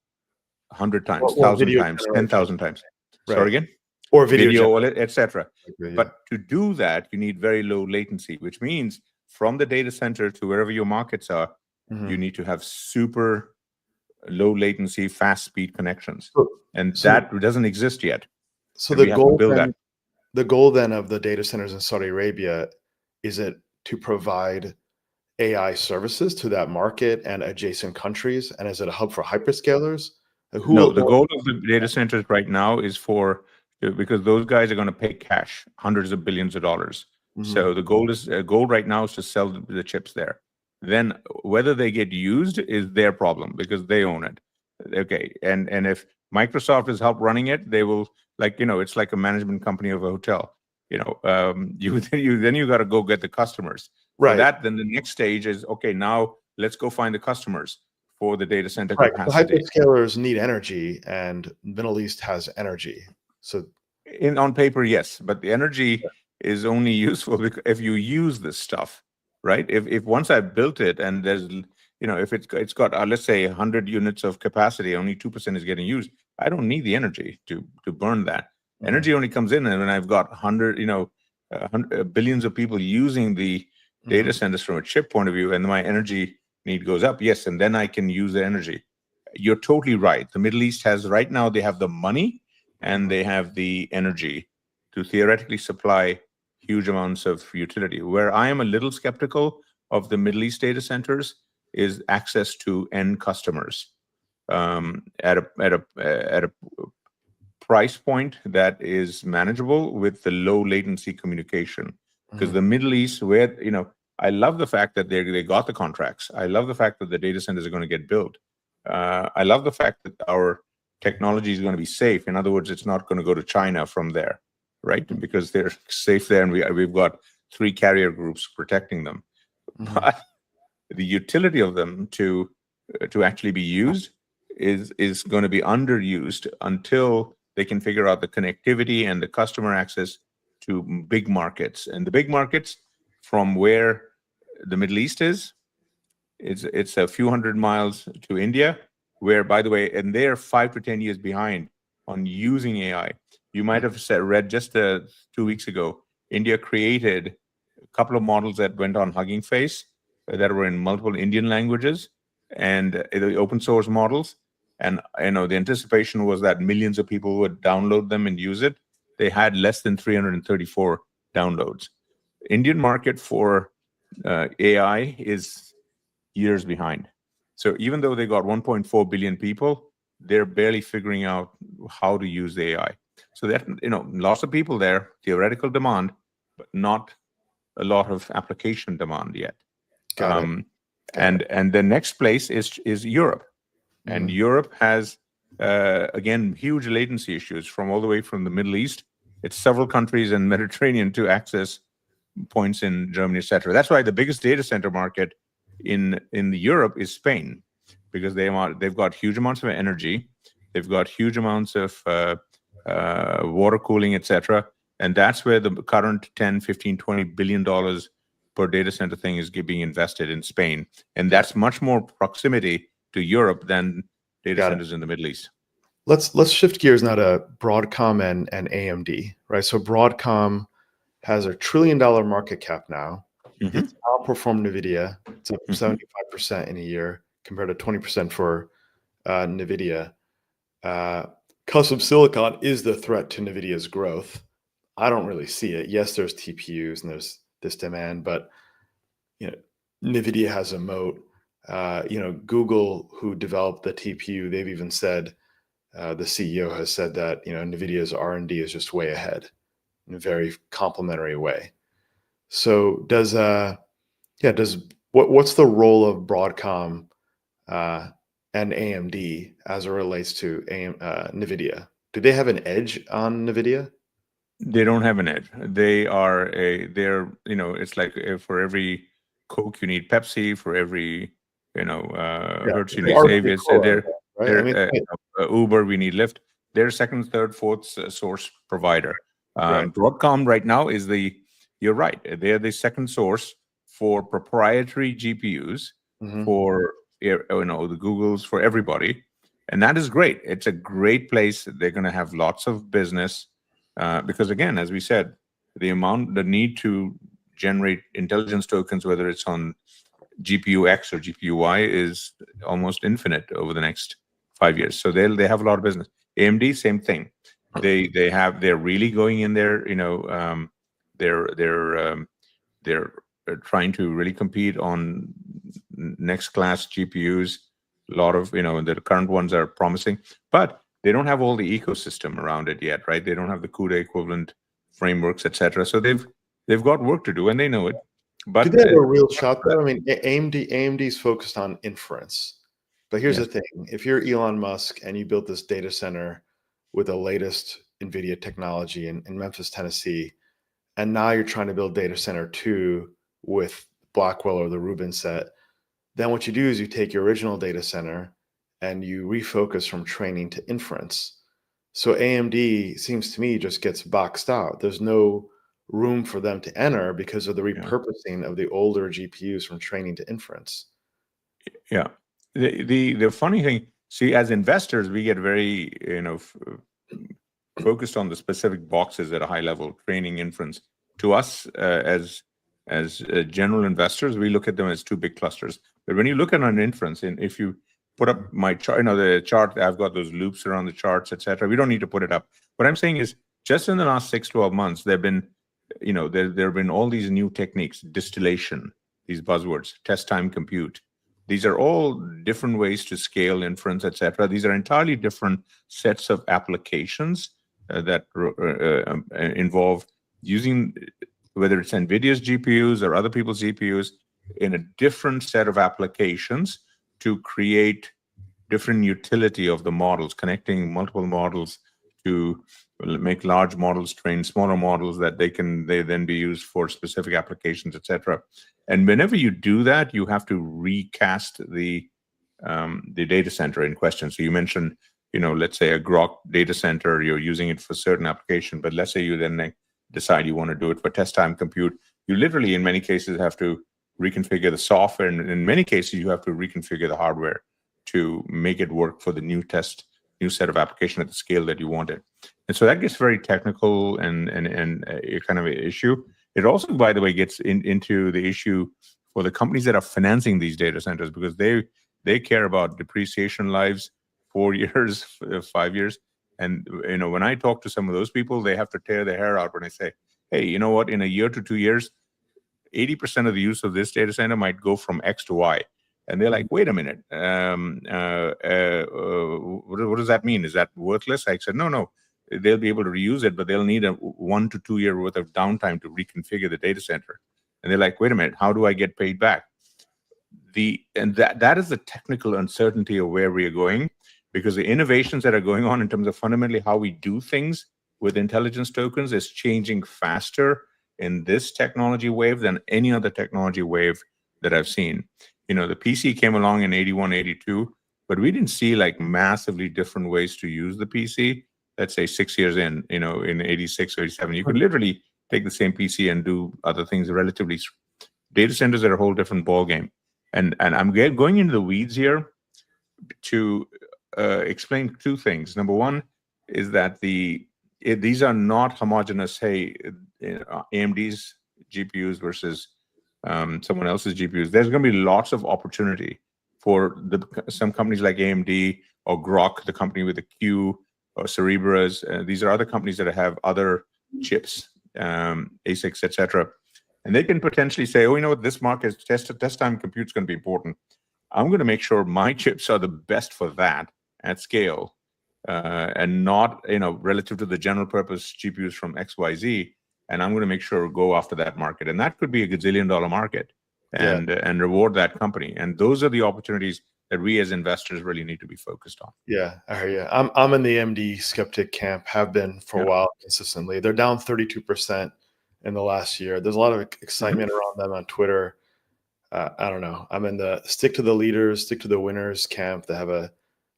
100 times, 1,000 times, 10,000 times. Right. Sorry again? Or video, etc. Yeah. But to do that, you need very low latency, which means from the data center to wherever your markets are, you need to have super low latency, fast speed connections. And that doesn't exist yet. So the goal then of the data centers in Saudi Arabia, is it to provide AI services to that market and adjacent countries? And is it a hub for hyperscalers? No, the goal of the data centers right now is because those guys are going to pay cash, hundreds of billions of dollars. So the goal right now is to sell the chips there. Then whether they get used is their problem because they own it. Okay, and if Microsoft is help running it, they will, it's like a management company of a hotel. You got to go get the customers. Right. For that, then the next stage is, okay, now let's go find the customers for the data center capacity. The hyperscalers need energy, and Middle East has energy. So, on paper, yes, but the energy is only useful if you use this stuff, right? If once I've built it and there's, if it's got let's say 100 units of capacity, only 2% is getting used. I don't need the energy to burn that. Energy only comes in, and when I've got billions of people using the data centers from a chip point of view, and my energy need goes up, yes, and then I can use the energy. You're totally right. The Middle East has right now, they have the money and they have the energy to theoretically supply huge amounts of utility. Where I am a little skeptical of the Middle East data centers is access to end customers at a price point that is manageable with the low latency communication. Because the Middle East, where I love the fact that they got the contracts. I love the fact that the data centers are going to get built. I love the fact that our technology is going to be safe. In other words, it's not going to go to China from there, right? Because they're safe there, and we've got 3 carrier groups protecting them. But the utility of them to actually be used is going to be underused until they can figure out the connectivity and the customer access to big markets. And the big markets from where the Middle East is, it's a few hundred miles to India, where, by the way, and they're 5 to 10 years behind on using AI. You might have read just 2 weeks ago, India created a couple of models that went on Hugging Face that were in multiple Indian languages and the open source models. and the anticipation was that millions of people would download them and use it. They had less than 334 downloads. Indian market for AI is years behind. So even though they got 1.4 billion people, they're barely figuring out how to use the AI. So that, lots of people there, theoretical demand, but not a lot of application demand yet. Got it. And the next place is Europe. And Mhm. Europe has, again, huge latency issues from all the way from the Middle East. It's several countries in Mediterranean to access points in Germany, etc. That's why the biggest data center market in Europe is Spain, because they've got huge amounts of energy, they've got huge amounts of water cooling, etc. And that's where the current 10, 15, 20 billion dollars per data center thing is being invested in Spain. And that's much more proximity to Europe than data Got it. centers in the Middle East. Let's shift gears now to Broadcom and AMD, right? So Broadcom has a $1 trillion market cap now. Mhm. It's outperformed Nvidia. It's up Mhm. 75% in a year compared to 20% for Nvidia. Custom silicon is the threat to Nvidia's growth. I don't really see it. Yes, there's TPUs and there's this demand, but Nvidia has a moat. Google, who developed the TPU, they've even said, the CEO has said that Nvidia's R&D is just way ahead in a very complementary way. So what's the role of Broadcom and AMD as it relates to Nvidia? Do they have an edge on Nvidia? They don't have an edge. It's like for every Coke you need Pepsi, for every Hertz you need Arctic Save. Core, right? I mean, Uber, we need Lyft. They're second, third, fourth source provider. Right. Broadcom right now you're right. They're the second source for proprietary GPUs Mhm. for the Googles, for everybody. And that is great. It's a great place. They're going to have lots of business because, again, as we said, the need to generate intelligence tokens, whether it's on GPU X or GPU Y, is almost infinite over the next 5 years. So they have a lot of business. AMD, same thing. They're really going in there. They're trying to really compete on next class GPUs. A lot of the current ones are promising, but they don't have all the ecosystem around it yet, right? They don't have the CUDA equivalent frameworks, etc. So they've got work to do, and they know it. But do they have a real shot though? I mean, AMD is focused on inference, but here's Yes. the thing: if you're Elon Musk and you built this data center with the latest Nvidia technology in Memphis, Tennessee, and now you're trying to build data center 2 with Blackwell or the Rubin set, then what you do is you take your original data center and you refocus from training to inference. So AMD seems to me just gets boxed out. There's no room for them to enter because of the repurposing of the older GPUs from training to inference. Yeah. The funny thing, see, as investors, we get very focused on the specific boxes at a high level, training, inference. To us, as general investors, we look at them as two big clusters. But when you look at an inference, and if you put up my chart, the chart, I've got those loops around the charts, etc. We don't need to put it up. What I'm saying is, just in the last 6-12 months, there've been, there have been all these new techniques, distillation, these buzzwords, test time compute. These are all different ways to scale inference, etc. These are entirely different sets of applications that involve using, whether it's NVIDIA's GPUs or other people's GPUs, in a different set of applications to create different utility of the models, connecting multiple models to make large models train smaller models that they then be used for specific applications, etc. And whenever you do that, you have to recast the data center in question. So you mentioned, let's say a Grok data center, you're using it for certain application, but let's say you then decide you want to do it for test time compute. You literally, in many cases, have to reconfigure the software, and in many cases, you have to reconfigure the hardware to make it work for the new set of application at the scale that you want it. And so that gets very technical and a kind of an issue. It also, by the way, gets into the issue for the companies that are financing these data centers, because they care about depreciation lives 4 years, 5 years. And when I talk to some of those people, they have to tear their hair out when I say, hey, you know what, in a year to 2 years, 80% of the use of this data center might go from X to Y. And they're like, wait a minute, what does that mean? Is that worthless? I said, no, they'll be able to reuse it, but they'll need a 1 to 2 year worth of downtime to reconfigure the data center. And they're like, wait a minute, how do I get paid back? That is the technical uncertainty of where we are going, because the innovations that are going on in terms of fundamentally how we do things with intelligence tokens is changing faster in this technology wave than any other technology wave that I've seen. The PC came along in 81, 82, but we didn't see like massively different ways to use the PC. Let's say 6 years in 86 or 87, you could literally take the same PC and do other things relatively. Data centers are a whole different ballgame. And I'm going into the weeds here to explain two things. Number one is that these are not homogeneous, hey, AMD's GPUs versus someone else's GPUs. There's going to be lots of opportunity for some companies like AMD or Grok, the company with the Q, or Cerebras. These are other companies that have other chips, ASICs, etc. And they can potentially say, oh, you know what, this market test time compute is going to be important. I'm going to make sure my chips are the best for that at scale, and not relative to the general purpose GPUs from XYZ. And I'm going to make sure go after that market, and that could be a gazillion-dollar market, and reward that company. And those are the opportunities that we as investors really need to be focused on. Yeah, I hear you. I'm in the AMD skeptic camp. Have been for a while consistently. They're down 32% in the last year. There's a lot of excitement around them on Twitter. I don't know. I'm in the stick to the leaders, stick to the winners camp that have a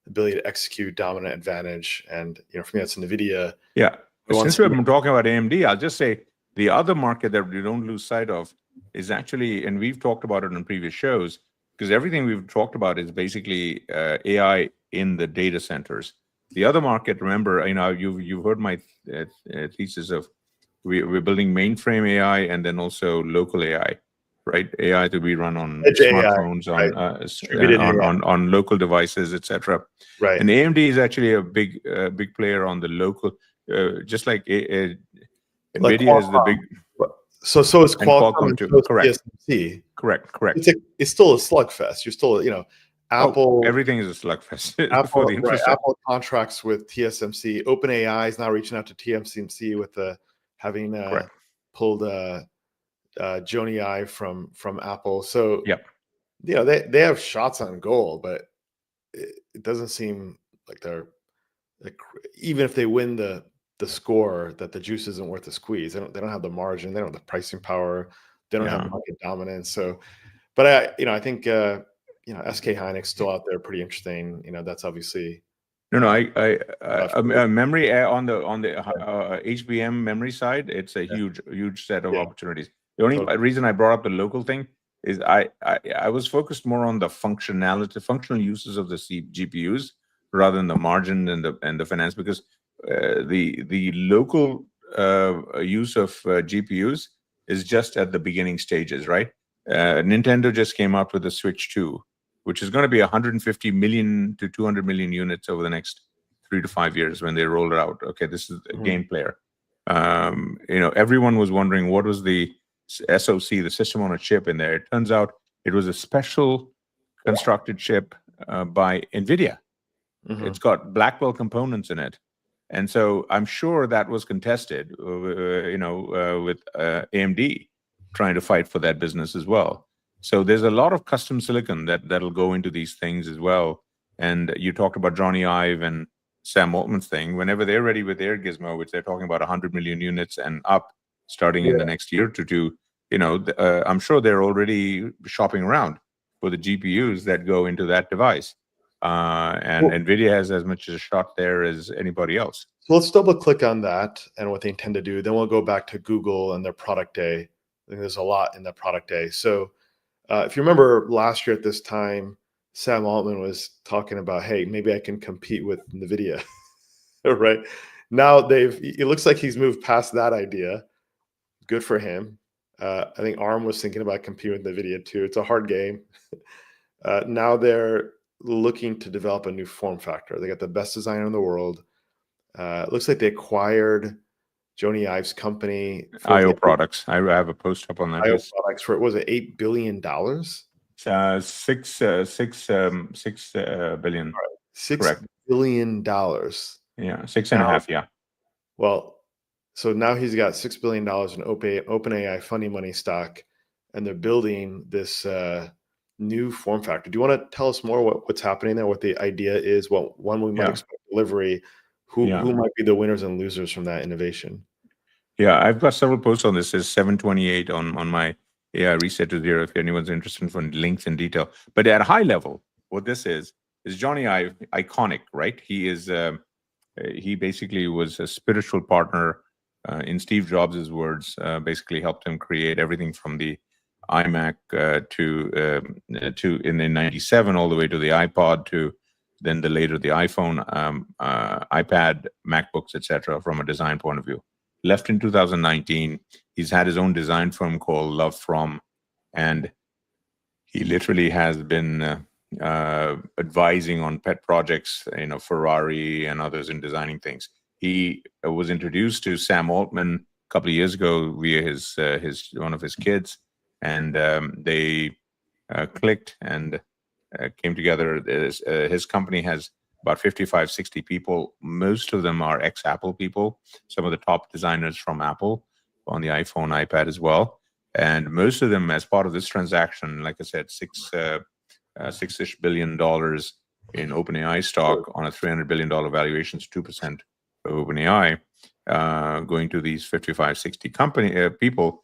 ability to execute dominant advantage. And for me, that's Nvidia. Yeah. Since we've been talking about AMD, I'll just say the other market that we don't lose sight of is actually, and we've talked about it in previous shows, because everything we've talked about is basically AI in the data centers. The other market, remember, you've heard my thesis of we're building mainframe AI and then also local AI, right? AI to be run on Edge smartphones, AI, on local devices, etc. Right. And AMD is actually a big player on the local, just like Nvidia is the big. So is Qualcomm too. So is Correct. TSMC. Correct. It's still a slugfest. You're still, Apple. Everything is a slugfest Apple, for the infrastructure. Apple contracts with TSMC. OpenAI is now reaching out to TSMC with having pulled Jony Ive from Apple. So they have shots on goal, but it doesn't seem like they're even if they win the score, that the juice isn't worth the squeeze. They don't have the margin. They don't have the pricing power. They don't have market dominance. So, but I think SK Hynix still out there, pretty interesting. That's obviously memory on the HBM memory side. It's a huge set of opportunities. The only reason I brought up the local thing is I was focused more on the functional uses of the GPUs rather than the margin and the finance, because the local use of GPUs is just at the beginning stages, right? Nintendo just came out with the Switch 2, which is going to be 150 million to 200 million units over the next 3 to 5 years when they roll it out. Okay, this is a game player. Everyone was wondering what was the SoC, the system on a chip, in there. It turns out it was a special constructed chip by Nvidia. It's got Blackwell components in it. And so I'm sure that was contested, with AMD trying to fight for that business as well. So there's a lot of custom silicon that'll go into these things as well. And you talked about Jony Ive and Sam Altman's thing. Whenever they're ready with their gizmo, which they're talking about 100 million units and up starting in the next year to two, I'm sure they're already shopping around for the GPUs that go into that device. And Nvidia has as much as a shot there as anybody else. So let's double click on that and what they intend to do. Then we'll go back to Google and their product day. I think there's a lot in the product day. So if you remember last year at this time, Sam Altman was talking about, hey, maybe I can compete with Nvidia, right? Now it looks like he's moved past that idea. Good for him. I think ARM was thinking about competing with Nvidia too. It's a hard game. Now they're looking to develop a new form factor. They got the best designer in the world. It looks like they acquired Jony Ive's company, IO Products. I have a post up on that. IO Yes. Products, for, was it $8 billion? Six billion. $6 Correct. billion. Yeah, 6.5. Yeah. Well, so now he's got $6 billion in OpenAI funding money stock, and they're building this new form factor. Do you want to tell us more what's happening there, what the idea is, when we might expect delivery, who might be the winners and losers from that innovation? Yeah, I've got several posts on this. It's 728 on my AI Reset to Zero if anyone's interested in links in detail. But at a high level, what this is Jony Ive iconic, right? He is he basically was a spiritual partner in Steve Jobs' words, basically helped him create everything from the iMac to in the 97 all the way to the iPod to then later the iPhone, iPad, MacBooks, etc. from a design point of view. Left in 2019. He's had his own design firm called Love From, and he literally has been advising on pet projects, Ferrari and others in designing things. He was introduced to Sam Altman a couple of years ago via his one of his kids, and they clicked and came together. His company has about 55, 60 people. Most of them are ex-Apple people, some of the top designers from Apple on the iPhone, iPad as well. And most of them, as part of this transaction, like I said, $6-ish billion in OpenAI stock on a $300 billion valuation, 2% of OpenAI, going to these 55, 60 people.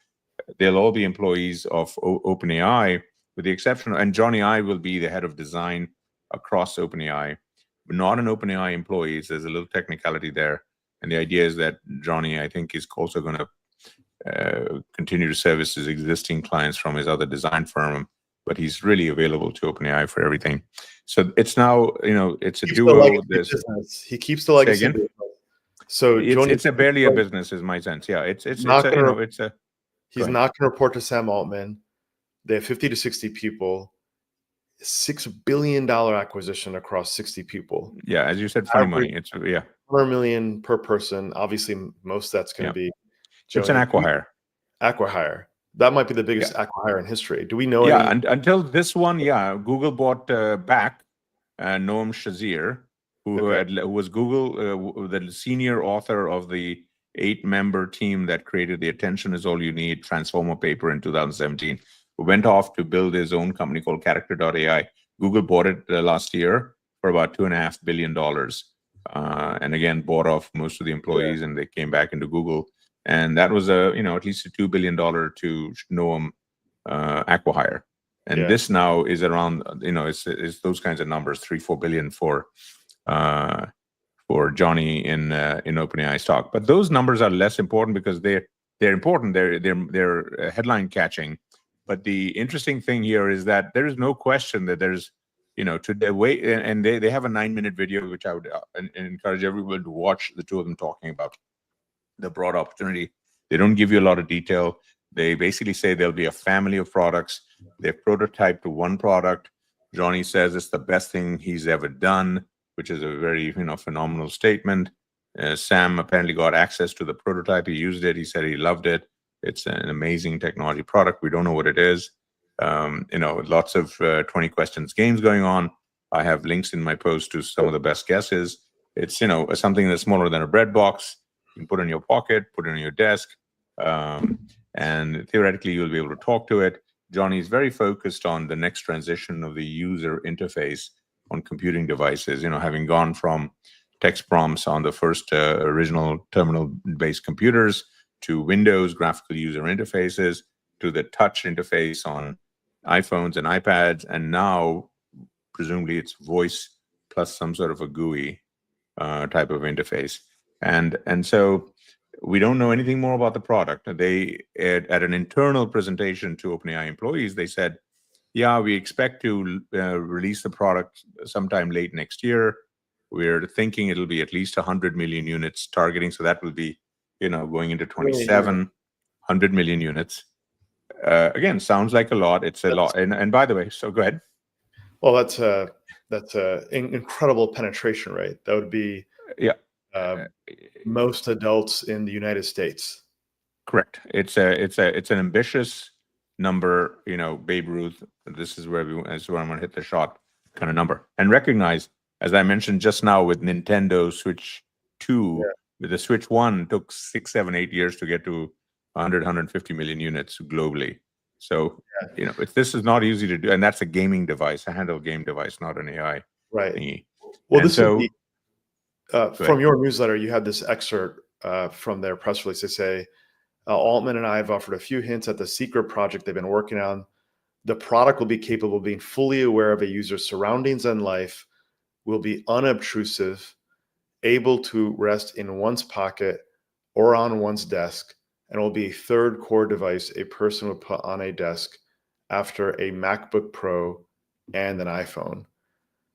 They'll all be employees of OpenAI, with the exception, and Jony Ive will be the head of design across OpenAI, but not an OpenAI employee. There's a little technicality there. And the idea is that Jony, I think, is also going to continue to service his existing clients from his other design firm, but he's really available to OpenAI for everything. So it's now, it's a duo. He keeps the legacy business. So it's barely a business, is my sense. Yeah, he's not going to report to Sam Altman. They have 50 to 60 people. $6 billion acquisition across 60 people. Yeah, as you said, funny money. It's $100 million per person. Obviously, most that's going to be. It's an acqui-hire. Acqui-hire. That might be the biggest acqui-hire in history. Do we know? Yeah, until this one, Google bought back Noam Shazir, who was Google, the senior author of the 8-member team that created the Attention Is All You Need Transformer paper in 2017. Who went off to build his own company called Character.ai. Google bought it last year for about $2.5 billion. And again, bought off most of the employees, and they came back into Google. And that was at least a $2 billion to Noam acqui-hire. And this now is around, it's those kinds of numbers, $3-4 billion for Jony in OpenAI stock. But those numbers are less important because they're important. They're headline catching. But the interesting thing here is that there is no question that there's, to the way, and they have a 9-minute video, which I would encourage everyone to watch, the two of them talking about the broad opportunity. They don't give you a lot of detail. They basically say there'll be a family of products. They've prototyped one product. Jony says it's the best thing he's ever done, which is a very, phenomenal statement. Sam apparently got access to the prototype. He used it. He said he loved it. It's an amazing technology product. We don't know what it is. Lots of 20 questions games going on. I have links in my post to some of the best guesses. It's, something that's smaller than a bread box. You can put it in your pocket, put it on your desk, and theoretically you'll be able to talk to it. Jony is very focused on the next transition of the user interface on computing devices, having gone from text prompts on the first original terminal-based computers to Windows graphical user interfaces, to the touch interface on iPhones and iPads, and now presumably it's voice plus some sort of a GUI type of interface. And so we don't know anything more about the product. They at an internal presentation to OpenAI employees, they said, we expect to release the product sometime late next year. We're thinking it'll be at least 100 million units targeting, so that will be going into 27, 100 million units. Again, sounds like a lot. It's a lot. And by the way, so go ahead. Well, that's That's a incredible penetration rate. That would be Yeah. most adults in the United States. Correct. It's an ambitious number. Babe Ruth. This is where I'm going to hit the shot kind of number, and recognize, as I mentioned just now, with Nintendo Switch 2, with the Switch 1 took 6, 7, 8 years to get to 100, 150 million units globally. So this is not easy to do, and that's a gaming device, a handheld game device, not an AI thingy. Well, and this so, would be from your newsletter. You had this excerpt from their press release. They say, Altman and I have offered a few hints at the secret project they've been working on. The product will be capable of being fully aware of a user's surroundings and life, will be unobtrusive, able to rest in one's pocket or on one's desk, and will be a third core device a person would put on a desk after a MacBook Pro and an iPhone.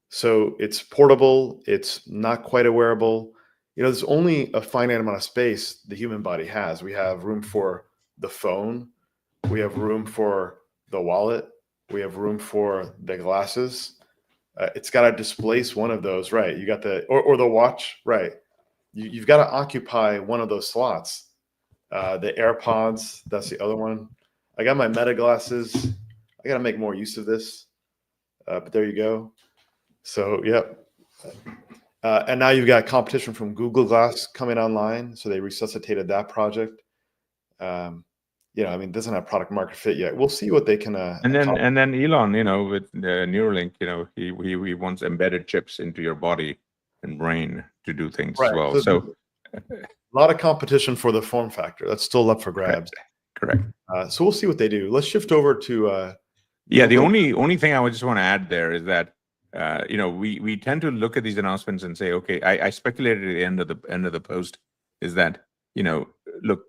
So it's portable. It's not quite a wearable. There's only a finite amount of space the human body has. We have room for the phone. We have room for the wallet. We have room for the glasses. It's got to displace one of those, right? You got or the watch, right? You've got to occupy one of those slots. The AirPods, that's the other one. I got my Meta glasses. I got to make more use of this. But there you go. So, yep. And now you've got competition from Google Glass coming online. So they resuscitated that project. It doesn't have product market fit yet. We'll see what they can. And then Elon, with Neuralink, he wants embedded chips into your body and brain to do things as well. So a lot of competition for the form factor. That's still up for grabs. Correct. So we'll see what they do. Let's shift over to. The only thing I would just want to add there is that we tend to look at these announcements and say, okay, I speculated at the end of the post is that look,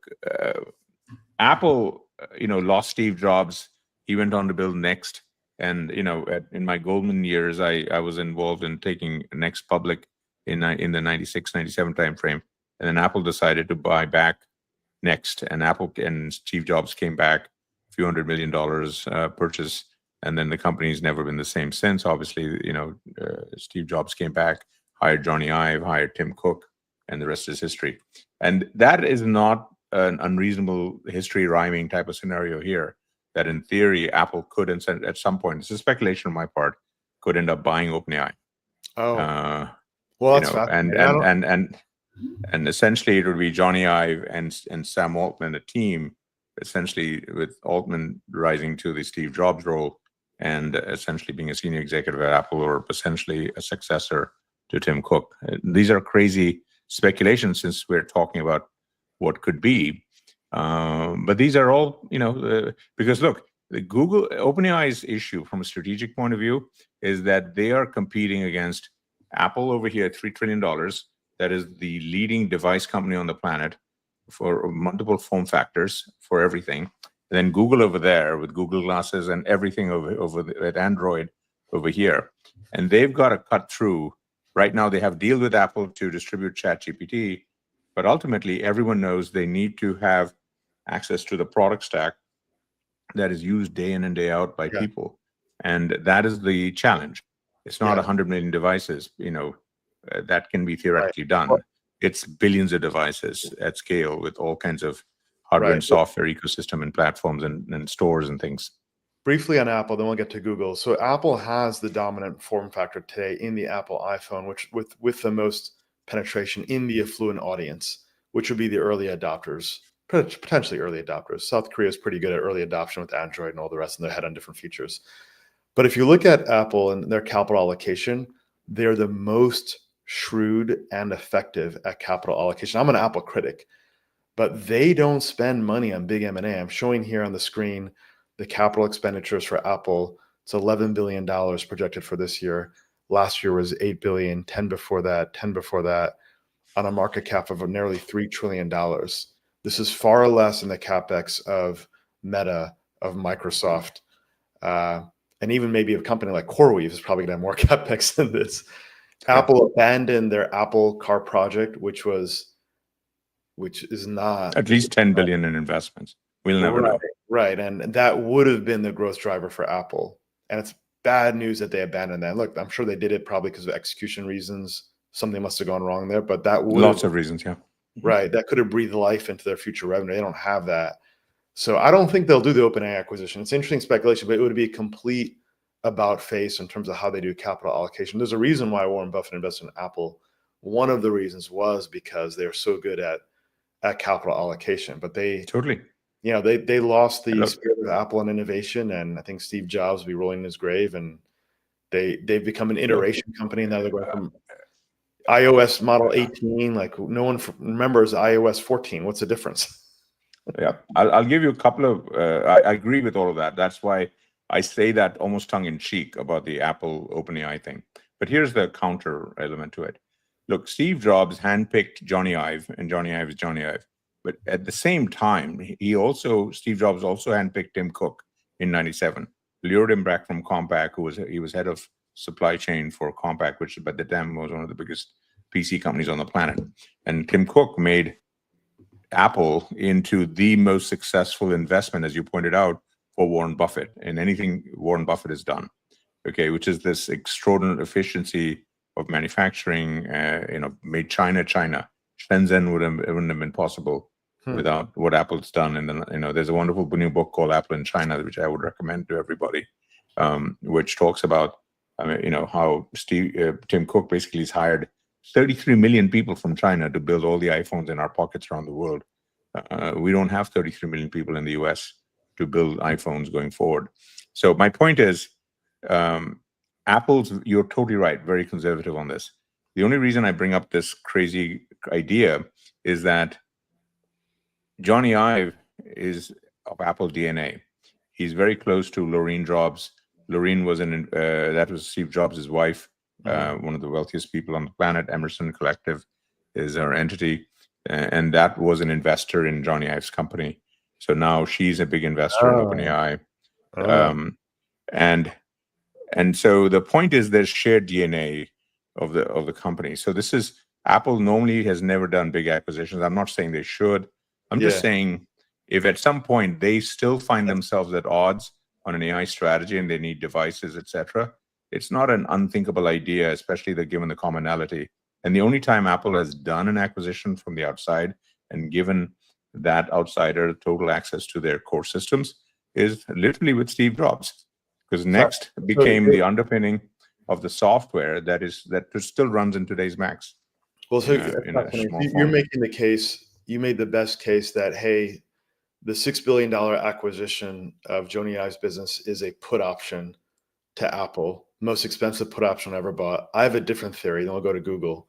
Apple lost Steve Jobs. He went on to build Next, and in my Goldman years, I was involved in taking Next public in the 96, 97 timeframe, and then Apple decided to buy back Next, and Steve Jobs came back, few $100 million purchase. And then the company's never been the same since. Obviously, Steve Jobs came back, hired Johnny Ive, hired Tim Cook, and the rest is history. And that is not an unreasonable history rhyming type of scenario here, that in theory, Apple could, at some point, it's a speculation on my part, could end up buying OpenAI. Well, that's fascinating. And essentially it would be Johnny Ive and Sam Altman, a team, essentially with Altman rising to the Steve Jobs role, and essentially being a senior executive at Apple, or essentially a successor to Tim Cook. These are crazy speculations since we're talking about what could be. But these are all, because look, the OpenAI's issue from a strategic point of view is that they are competing against Apple over here, $3 trillion. That is the leading device company on the planet for multiple form factors for everything. And then Google over there with Google Glasses and everything at Android over here. And they've got to cut through. Right now, they have deal with Apple to distribute ChatGPT, but ultimately, everyone knows they need to have access to the product stack that is used day in and day out by people. And that is the challenge. It's not 100 million devices, that can be theoretically done. It's billions of devices at scale with all kinds of hardware and software ecosystem and platforms and stores and things. Briefly on Apple, then we'll get to Google. So Apple has the dominant form factor today in the Apple iPhone, which with the most penetration in the affluent audience, which would be the early adopters, potentially early adopters. South Korea is pretty good at early adoption with Android and all the rest, and they're ahead on different features. But if you look at Apple and their capital allocation, they're the most shrewd and effective at capital allocation. I'm an Apple critic, but they don't spend money on big M&A. I'm showing here on the screen the capital expenditures for Apple. It's $11 billion projected for this year. Last year was $8 billion, 10 before that, on a market cap of nearly $3 trillion. This is far less than the capex of Meta, of Microsoft, and even maybe a company like CoreWeave is probably going to have more capex than this. Apple abandoned their Apple Car project, which is not at least 10 billion in investments. We'll never know. Right. And that would have been the growth driver for Apple. And it's bad news that they abandoned that. Look, I'm sure they did it probably because of execution reasons. Something must have gone wrong there, but that would Lots of reasons, yeah. right. That could have breathed life into their future revenue. They don't have that. So I don't think they'll do the OpenAI acquisition. It's interesting speculation, but it would be a complete about face in terms of how they do capital allocation. There's a reason why Warren Buffett invested in Apple. One of the reasons was because they're so good at capital allocation, but they Totally. they lost the Look, spirit of Apple and innovation, and I think Steve Jobs will be rolling in his grave, and they've become an iteration company, and now they're going from iOS model 18, like no one remembers iOS 14. What's the difference? Yeah, I'll give you a couple of. I agree with all of that. That's why I say that almost tongue in cheek about the Apple OpenAI thing. But here's the counter element to it. Look, Steve Jobs handpicked Johnny Ive, and Johnny Ive is Johnny Ive. But at the same time, Steve Jobs also handpicked Tim Cook in '97, lured him back from Compaq, he was head of supply chain for Compaq, which by the time was one of the biggest PC companies on the planet. And Tim Cook made Apple into the most successful investment, as you pointed out, for Warren Buffett in anything Warren Buffett has done. Okay, which is this extraordinary efficiency of manufacturing. Made China. Shenzhen wouldn't have been possible without what Apple's done. And there's a wonderful new book called Apple in China, which I would recommend to everybody, which talks about how Tim Cook basically has hired 33 million people from China to build all the iPhones in our pockets around the world. We don't have 33 million people in the US to build iPhones going forward. So my point is, you're totally right, very conservative on this. The only reason I bring up this crazy idea is that Johnny Ive is of Apple DNA. He's very close to Laureen Jobs. Laureen was that was Steve Jobs' wife. One of the wealthiest people on the planet. Emerson Collective is her entity, and that was an investor in Johnny Ive's company. So now she's a big investor in OpenAI, and so the point is there's shared DNA of the company. So this is Apple normally has never done big acquisitions. I'm not saying they should. I'm just saying if at some point they still find themselves at odds on an AI strategy and they need devices, etc. It's not an unthinkable idea, especially given the commonality. And the only time Apple has done an acquisition from the outside and given that outsider total access to their core systems is literally with Steve Jobs, because Next became the underpinning of the software that still runs in today's Macs. Well, so you're making the case. You made the best case that, hey, the $6 billion acquisition of Johnny Ive's business is a put option to Apple, most expensive put option I ever bought. I have a different theory, then we'll go to Google.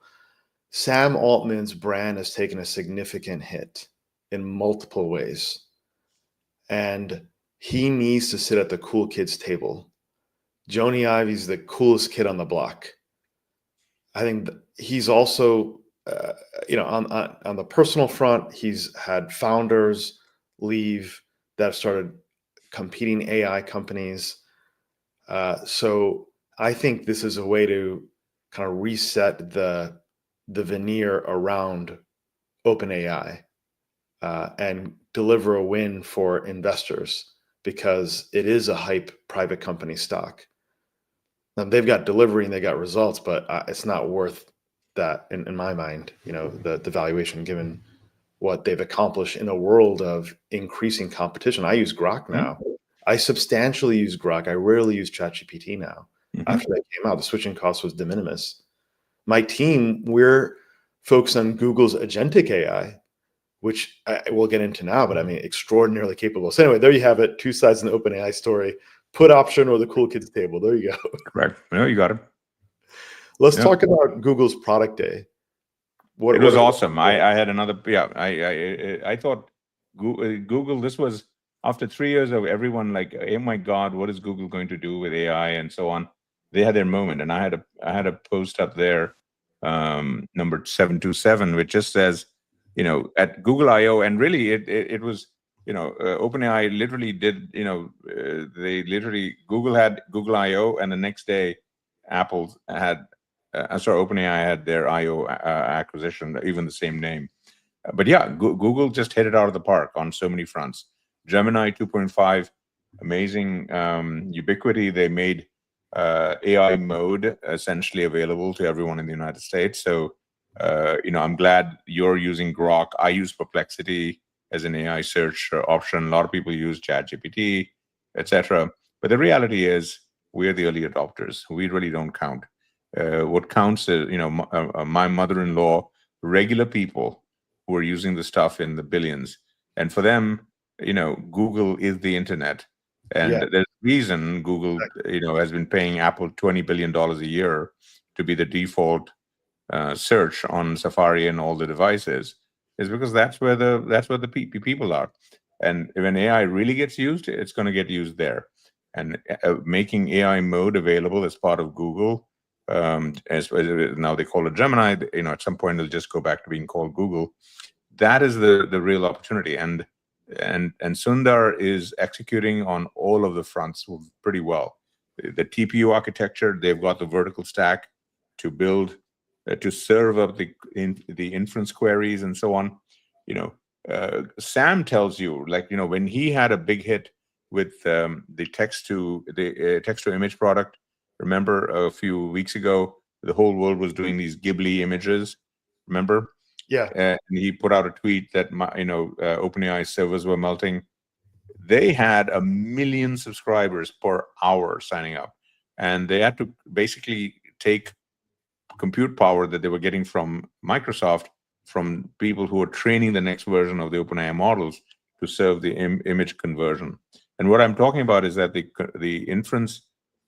Sam Altman's brand has taken a significant hit in multiple ways, and he needs to sit at the cool kids table. Johnny Ive is the coolest kid on the block. I think he's also, on the personal front, he's had founders leave that have started competing AI companies. So I think this is a way to kind of reset the veneer around OpenAI and deliver a win for investors, because it is a hype private company stock. They've got delivery and they got results, but it's not worth that in my mind, the valuation given what they've accomplished in a world of increasing competition. I use Grok now. I substantially use Grok. I rarely use ChatGPT now. After that came out, the switching cost was de minimis. My team, we're focused on Google's agentic AI, which we'll get into now, but I mean, extraordinarily capable. So anyway, there you have it. Two sides in the OpenAI story: put option or the cool kids table. There you go. Correct. No, you got it. Let's talk about Google's product day. It was awesome. I had another. Yeah, I thought Google. This was after 3 years of everyone like, oh my God, what is Google going to do with AI and so on? They had their moment, and I had a post up there, number 727, which just says, at Google I/O, and really it was, OpenAI literally did, Google had Google I/O, and the next day, Apple had. OpenAI had their I/O acquisition, even the same name. But yeah, Google just hit it out of the park on so many fronts. Gemini 2.5, amazing ubiquity. They made AI mode essentially available to everyone in the United States. So, I'm glad you're using Grok. I use Perplexity as an AI search option. A lot of people use ChatGPT, etc. But the reality is, we're the early adopters. We really don't count. What counts is, my mother-in-law, regular people who are using the stuff in the billions, and for them, Google is the internet. And Yeah. there's a reason Google, has been paying Apple $20 billion a year to be the default search on Safari and all the devices, is because that's where the people are. And when AI really gets used, it's going to get used there. And making AI mode available as part of Google, as now they call it Gemini, at some point it'll just go back to being called Google. That is the real opportunity. And Sundar is executing on all of the fronts pretty well. The TPU architecture, they've got the vertical stack to build, to serve up the inference queries and so on. Sam tells you, when he had a big hit with the text to image product. Remember a few weeks ago, the whole world was doing these Ghibli images. Remember? Yeah. And he put out a tweet that OpenAI servers were melting. They had 1 million subscribers per hour signing up, and they had to basically take compute power that they were getting from Microsoft, from people who are training the next version of the OpenAI models to serve the image conversion. And what I'm talking about is that the inference,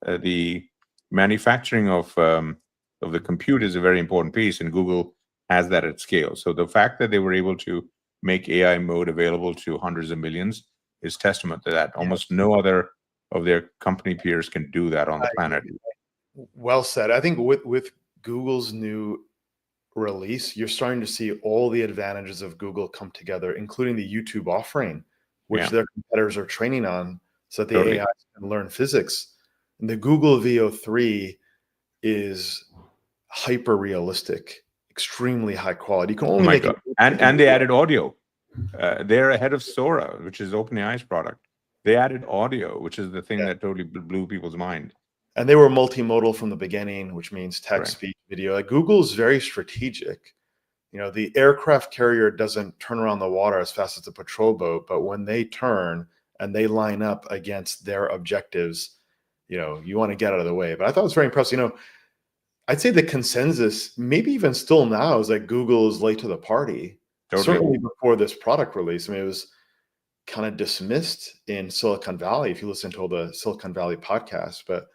the manufacturing of the compute is a very important piece, and Google has that at scale. So the fact that they were able to make AI mode available to hundreds of millions is testament to that. Almost no other of their company peers can do that on the planet. Well said. I think with Google's new release, you're starting to see all the advantages of Google come together, including the YouTube offering, which their competitors are training on, so that the AI can learn physics. And the Google VO3 is hyper realistic, extremely high quality. You can only make it. And they added audio. They're ahead of Sora, which is OpenAI's product. They added audio, which is the thing that totally blew people's mind. And they were multimodal from the beginning, which means text, speech, video. Like, Google's very strategic. The aircraft carrier doesn't turn around the water as fast as a patrol boat, but when they turn and they line up against their objectives, you want to get out of the way. But I thought it was very impressive. I'd say the consensus, maybe even still now, is that Google is late to the party. Totally. Certainly before this product release. I mean, it was kind of dismissed in Silicon Valley, if you listen to all the Silicon Valley podcasts. But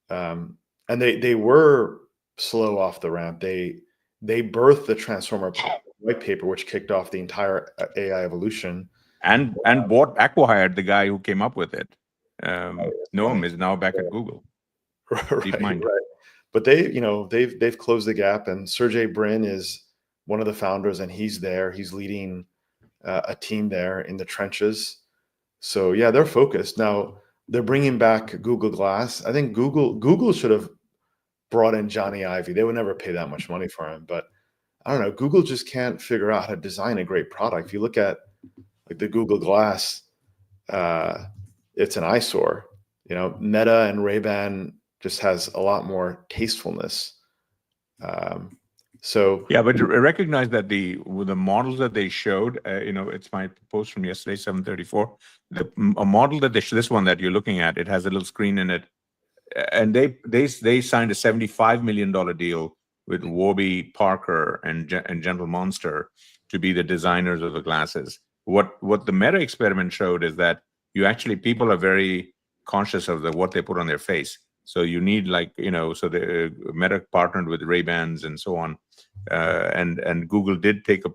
and they were slow off the ramp. They birthed the Transformer white paper, which kicked off the entire AI evolution. And acquired the guy who came up with it. Noam is now back at Google. Right. But they've closed the gap, and Sergey Brin is one of the founders, and he's there. He's leading a team there in the trenches. So yeah, they're focused. Now they're bringing back Google Glass. I think Google should have brought in Johnny Ive. They would never pay that much money for him, but I don't know. Google just can't figure out how to design a great product. If you look at the Google Glass, it's an eyesore. Meta and Ray-Ban just has a lot more tastefulness. So yeah, but recognize that the models that they showed, it's my post from yesterday, 7:34. A model that this one that you're looking at, it has a little screen in it, and they signed a $75 million deal with Warby Parker and General Monster to be the designers of the glasses. What the Meta experiment showed is that people are very conscious of what they put on their face. So you need so the Meta partnered with Ray-Bans and so on, and Google did take a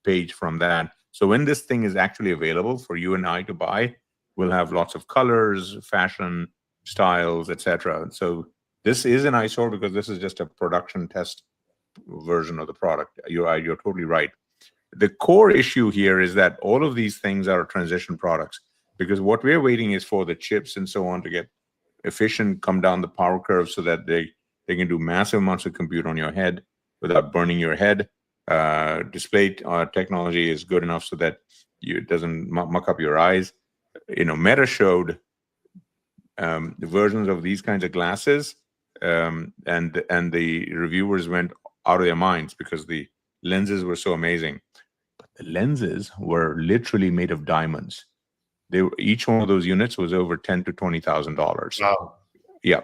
page from that. So when this thing is actually available for you and I to buy, we'll have lots of colors, fashion, styles, etc. So this is an eyesore because this is just a production test version of the product. You're totally right. The core issue here is that all of these things are transition products, because what we're waiting is for the chips and so on to get efficient, come down the power curve, so that they can do massive amounts of compute on your head without burning your head. Display technology is good enough so that it doesn't muck up your eyes. Meta showed versions of these kinds of glasses, and the reviewers went out of their minds because the lenses were so amazing. But the lenses were literally made of diamonds. Each one of those units was over $10,000 to $20,000. Wow. Yeah,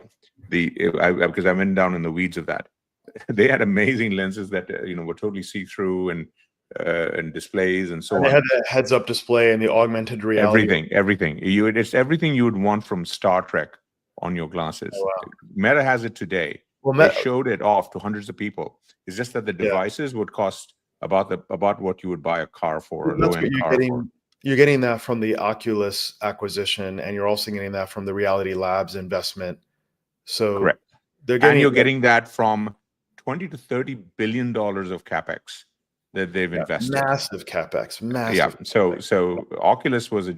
because I went down in the weeds of that. They had amazing lenses that were totally see-through and displays and so And on. they had the heads-up display and the augmented reality. Everything. It's everything you would want from Star Trek on your glasses. Oh, wow. Meta has it today. Well, They showed it off to hundreds of people. It's just that the Yeah. devices would cost about what you would buy a car for, a That's what low-end you're car getting. for. You're getting that from the Oculus acquisition, and you're also getting that from the Reality Labs investment. So Correct. they're getting. And you're getting that from $20 to $30 billion of capex that they've invested. Massive capex. Massive. Yeah. CapEx. So Oculus was a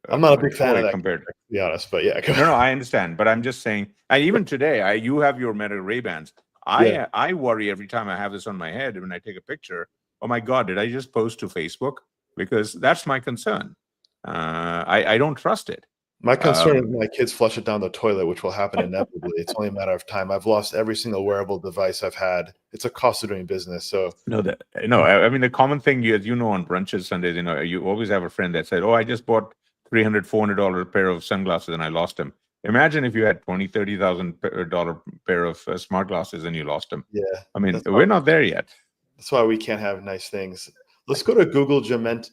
I'm not a big fan of that, compared. to be honest, but yeah. No, I understand, but I'm just saying. And even today, you have your Meta Ray-Bans. I worry every time I have this on my head when I take a picture. Oh my God, did I just post to Facebook? Because that's my concern. I don't trust it. My concern is my kids flush it down the toilet, which will happen inevitably. It's only a matter of time. I've lost every single wearable device I've had. It's a cost of doing business. So I mean, the common thing on brunches Sundays, you always have a friend that said, "Oh, I just bought $300, $400 pair of sunglasses and I lost them." Imagine if you had $20,000, $30,000 pair of smart glasses and you lost them. Yeah, I mean, we're not there yet. That's why we can't have nice things. Let's go to Google Agentic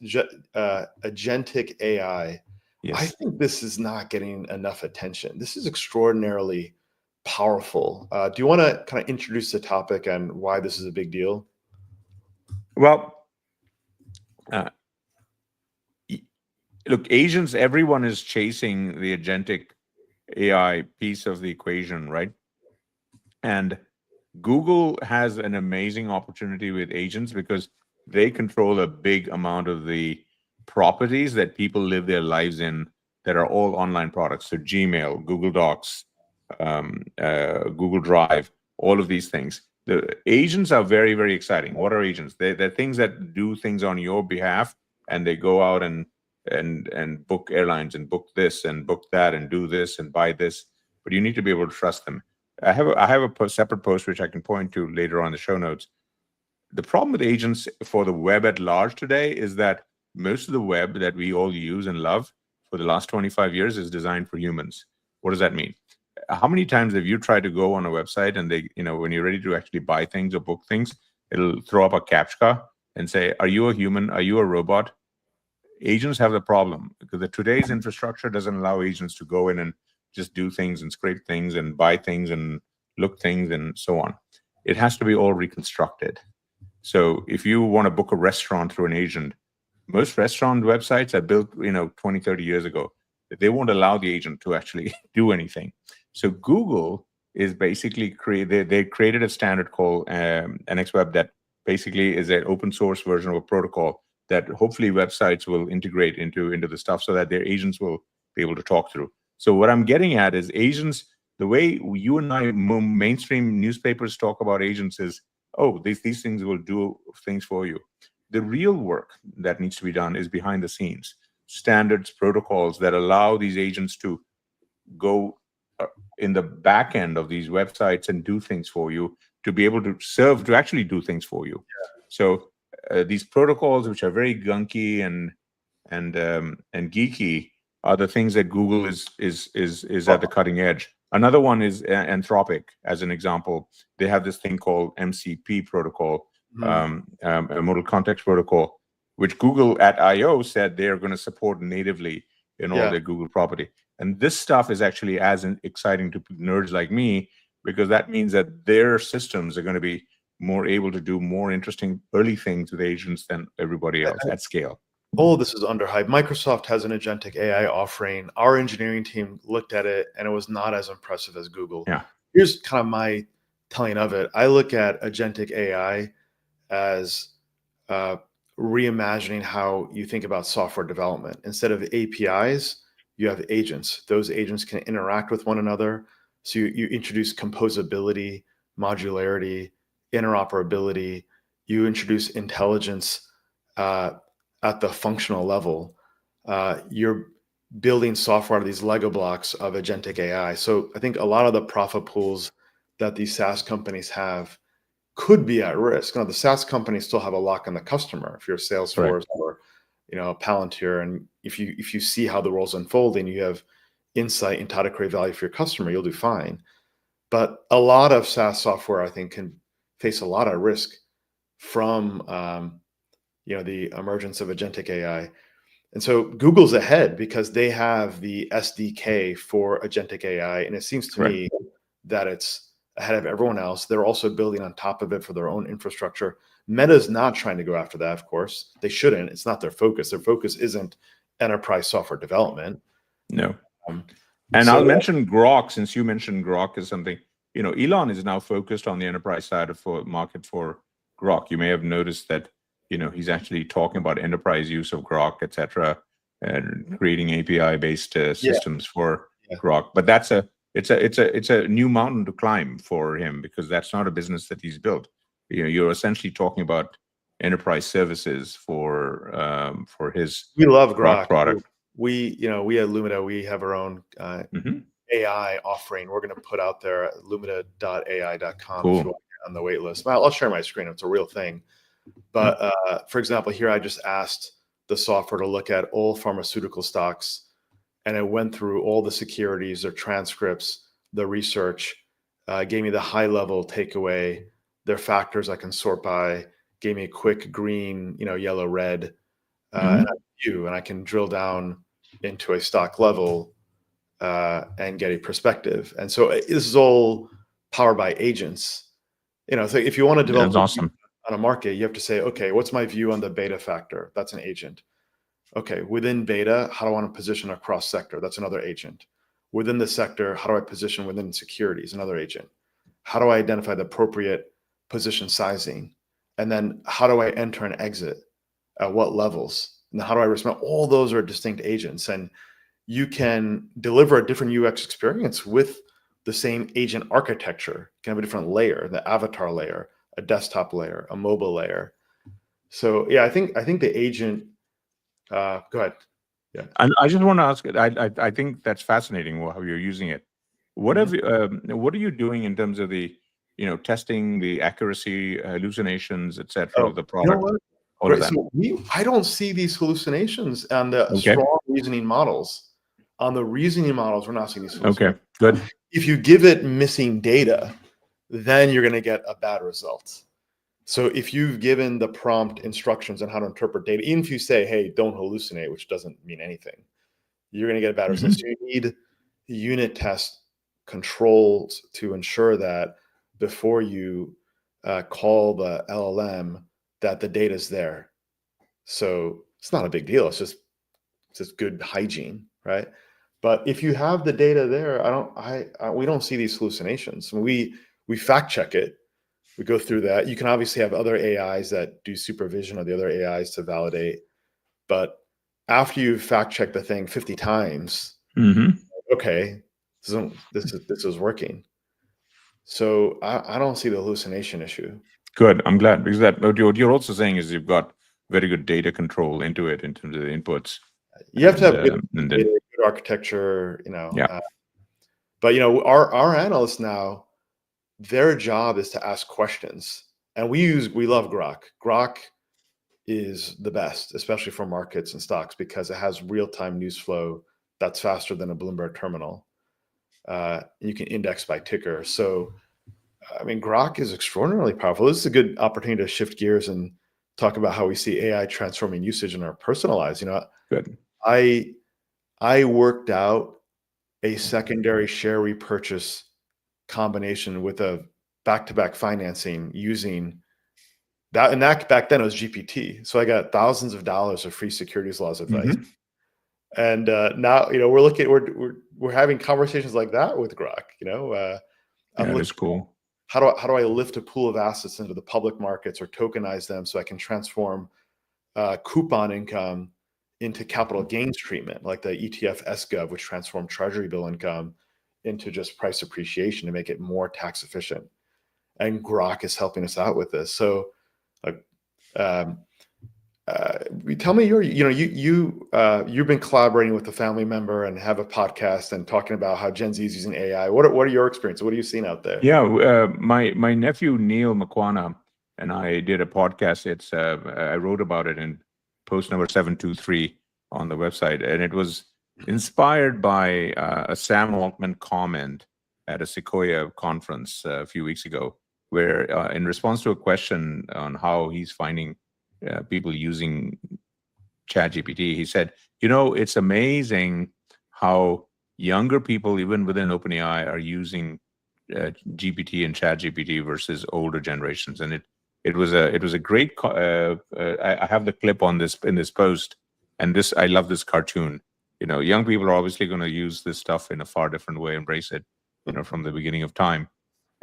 AI. Yes. I think this is not getting enough attention. This is extraordinarily powerful. Do you want to kind of introduce the topic and why this is a big deal? Well, look, agents, everyone is chasing the agentic AI piece of the equation, right? And Google has an amazing opportunity with agents because they control a big amount of the properties that people live their lives in that are all online products. So Gmail, Google Docs, Google Drive, all of these things. The agents are very, very exciting. What are agents? They're things that do things on your behalf, and they go out and book airlines and book this and book that and do this and buy this. But you need to be able to trust them. I have a separate post which I can point to later on in the show notes. The problem with agents for the web at large today is that most of the web that we all use and love for the last 25 years is designed for humans. What does that mean? How many times have you tried to go on a website and they, when you're ready to actually buy things or book things, it'll throw up a CAPTCHA and say, "Are you a human? Are you a robot?" Agents have the problem because today's infrastructure doesn't allow agents to go in and just do things and scrape things and buy things and look things and so on. It has to be all reconstructed. So if you want to book a restaurant through an agent, most restaurant websites are built, 20, 30 years ago. They won't allow the agent to actually do anything. So Google is basically they created a standard called NXWeb that basically is an open source version of a protocol that hopefully websites will integrate into the stuff so that their agents will be able to talk through. So what I'm getting at is agents, the way you and I, mainstream newspapers talk about agents is, oh, these things will do things for you. The real work that needs to be done is behind the scenes. Standards, protocols that allow these agents to go in the back end of these websites and do things for you, to be able to actually do things for you. Yeah. So these protocols, which are very gunky and geeky, are the things that Google is at the cutting edge. Another one is Anthropic, as an example. They have this thing called MCP protocol, a model context protocol, which Google at I/O said they're going to support natively in all their Google property. And this stuff is actually as exciting to nerds like me, because that means that their systems are going to be more able to do more interesting early things with agents than everybody else at scale. All of this is underhyped. Microsoft has an agentic AI offering. Our engineering team looked at it, and it was not as impressive as Google. Yeah. Here's kind of my telling of it. I look at agentic AI as reimagining how you think about software development. Instead of APIs, you have agents. Those agents can interact with one another. So you introduce composability, modularity, interoperability. You introduce intelligence at the functional level. You're building software out of these Lego blocks of agentic AI. So I think a lot of the profit pools that these SaaS companies have could be at risk. Now, the SaaS companies still have a lock on the customer. If you're a Salesforce or Palantir, and if you see how the role's unfolding, you have insight into how to create value for your customer, you'll do fine. But a lot of SaaS software, I think, can face a lot of risk from the emergence of agentic AI. And so Google's ahead because they have the SDK for agentic AI, and it seems to me that it's ahead of everyone else. They're also building on top of it for their own infrastructure. Meta's not trying to go after that, of course. They shouldn't. It's not their focus. Their focus isn't enterprise software development. No. And I'll mention Grok, since you mentioned Grok is something, Elon is now focused on the enterprise side of the market for Grok. You may have noticed that, he's actually talking about enterprise use of Grok, et cetera, and creating API-based systems for Grok. But it's a new mountain to climb for him, because that's not a business that he's built. You're essentially talking about enterprise services for his We love Grok product. We at Lumida, we have our own AI offering. We're going to put out there at lumida.ai.com Cool. if you want to get on the wait list. Well, I'll share my screen. It's a real thing. But for example, here I just asked the software to look at all pharmaceutical stocks, and it went through all the securities, their transcripts, the research, gave me the high level takeaway, their factors I can sort by, gave me a quick green, yellow, red, and I can drill down into a stock level and get a perspective. And so this is all powered by agents. So if you want to develop awesome. on a market, you have to say, okay, what's my view on the beta factor? That's an agent. Okay, within beta, how do I want to position across sector? That's another agent. Within the sector, how do I position within securities? Another agent. How do I identify the appropriate position sizing? And then how do I enter and exit? At what levels? And how do I respond? All those are distinct agents, and you can deliver a different UX experience with the same agent architecture. You can have a different layer, the avatar layer, a desktop layer, a mobile layer. So yeah, I think the agent. Go ahead. Yeah. I just want to ask it. I think that's fascinating how you're using it. What are you doing in terms of the testing the accuracy, hallucinations, etc. of the product? All of that. So I don't see these hallucinations on the strong reasoning models. On the reasoning models, we're not seeing these hallucinations. Okay, good. If you give it missing data, then you're going to get a bad result. So if you've given the prompt instructions on how to interpret data, even if you say, hey, don't hallucinate, which doesn't mean anything, you're going to get a bad result. So you need unit test controls to ensure that before you call the LLM, that the data is there. So it's not a big deal. It's just good hygiene, right? But if you have the data there, we don't see these hallucinations. We fact check it. We go through that. You can obviously have other AIs that do supervision of the other AIs to validate. But after you fact check the thing 50 times, okay, this is working. So I don't see the hallucination issue. Good. I'm glad, because what you're also saying is you've got very good data control into it in terms of the inputs. You have to have good architecture, but our analysts now, their job is to ask questions, and we love Grok. Grok is the best, especially for markets and stocks, because it has real-time news flow that's faster than a Bloomberg terminal. You can index by ticker. So, I mean, Grok is extraordinarily powerful. This is a good opportunity to shift gears and talk about how we see AI transforming usage in our personal lives. Good. I worked out a secondary share repurchase combination with a back-to-back financing using that, and that back then it was GPT. So I got thousands of dollars of free securities laws advice. And now we're having conversations like that with Grok. That is cool. How do I lift a pool of assets into the public markets or tokenize them so I can transform coupon income into capital gains treatment, like the ETF SGov, which transformed treasury bill income into just price appreciation to make it more tax efficient. And Grok is helping us out with this. So Tell me you've been collaborating with a family member and have a podcast and talking about how Gen Z is using AI. What are your experiences? What are you seeing out there? Yeah, my nephew Neil McQuana and I did a podcast. It's I wrote about it in post number 723 on the website, and it was inspired by a Sam Altman comment at a Sequoia conference a few weeks ago, where in response to a question on how he's finding people using ChatGPT, he said, it's amazing how younger people, even within OpenAI, are using GPT and ChatGPT versus older generations. And it was a great. I have the clip on this in this post, and I love this cartoon. Young people are obviously going to use this stuff in a far different way, embrace it, from the beginning of time.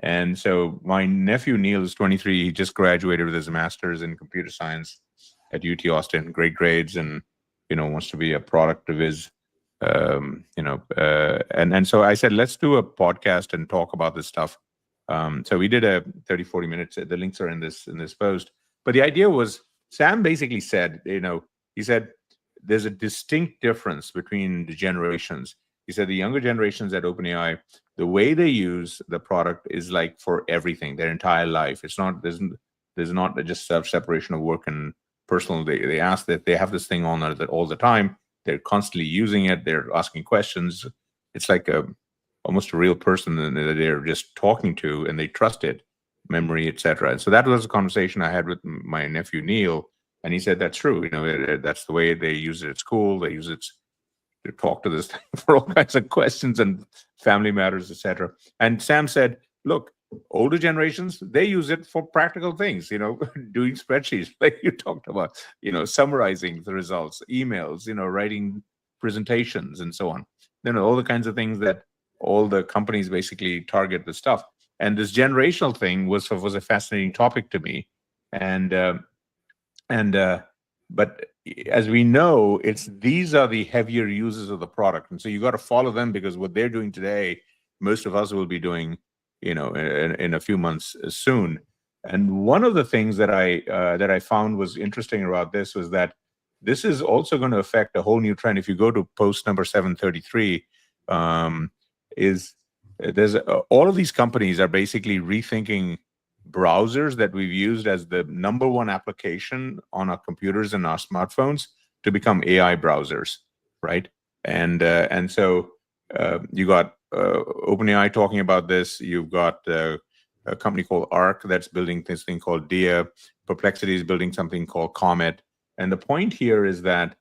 And so my nephew Neil is 23. He just graduated with his master's in computer science at UT Austin, great grades, and wants to be a product of his. And so I said, let's do a podcast and talk about this stuff. So we did a 30-40 minutes. The links are in this post. But the idea was, Sam basically said, he said there's a distinct difference between the generations. He said the younger generations at OpenAI, the way they use the product is like for everything, their entire life. It's not there's not just separation of work and personal. They ask that they have this thing on all the time. They're constantly using it. They're asking questions. It's like almost a real person that they're just talking to, and they trust it, memory, etc. And so that was a conversation I had with my nephew Neil, and he said that's true. That's the way they use it at school. They use it to talk to this thing for all kinds of questions and family matters, etc. And Sam said, look, older generations, they use it for practical things, doing spreadsheets like you talked about, summarizing the results, emails, writing presentations and so on. All the kinds of things that all the companies basically target the stuff. And this generational thing was a fascinating topic to me. But as we know, these are the heavier users of the product. And so you got to follow them, because what they're doing today, most of us will be doing in a few months soon. And one of the things that I found was interesting about this was that this is also going to affect a whole new trend. If you go to post number 733, all of these companies are basically rethinking browsers that we've used as the number one application on our computers and our smartphones to become AI browsers, right? And so you got OpenAI talking about this. You've got a company called Arc that's building this thing called Dia. Perplexity is building something called Comet. And the point here is that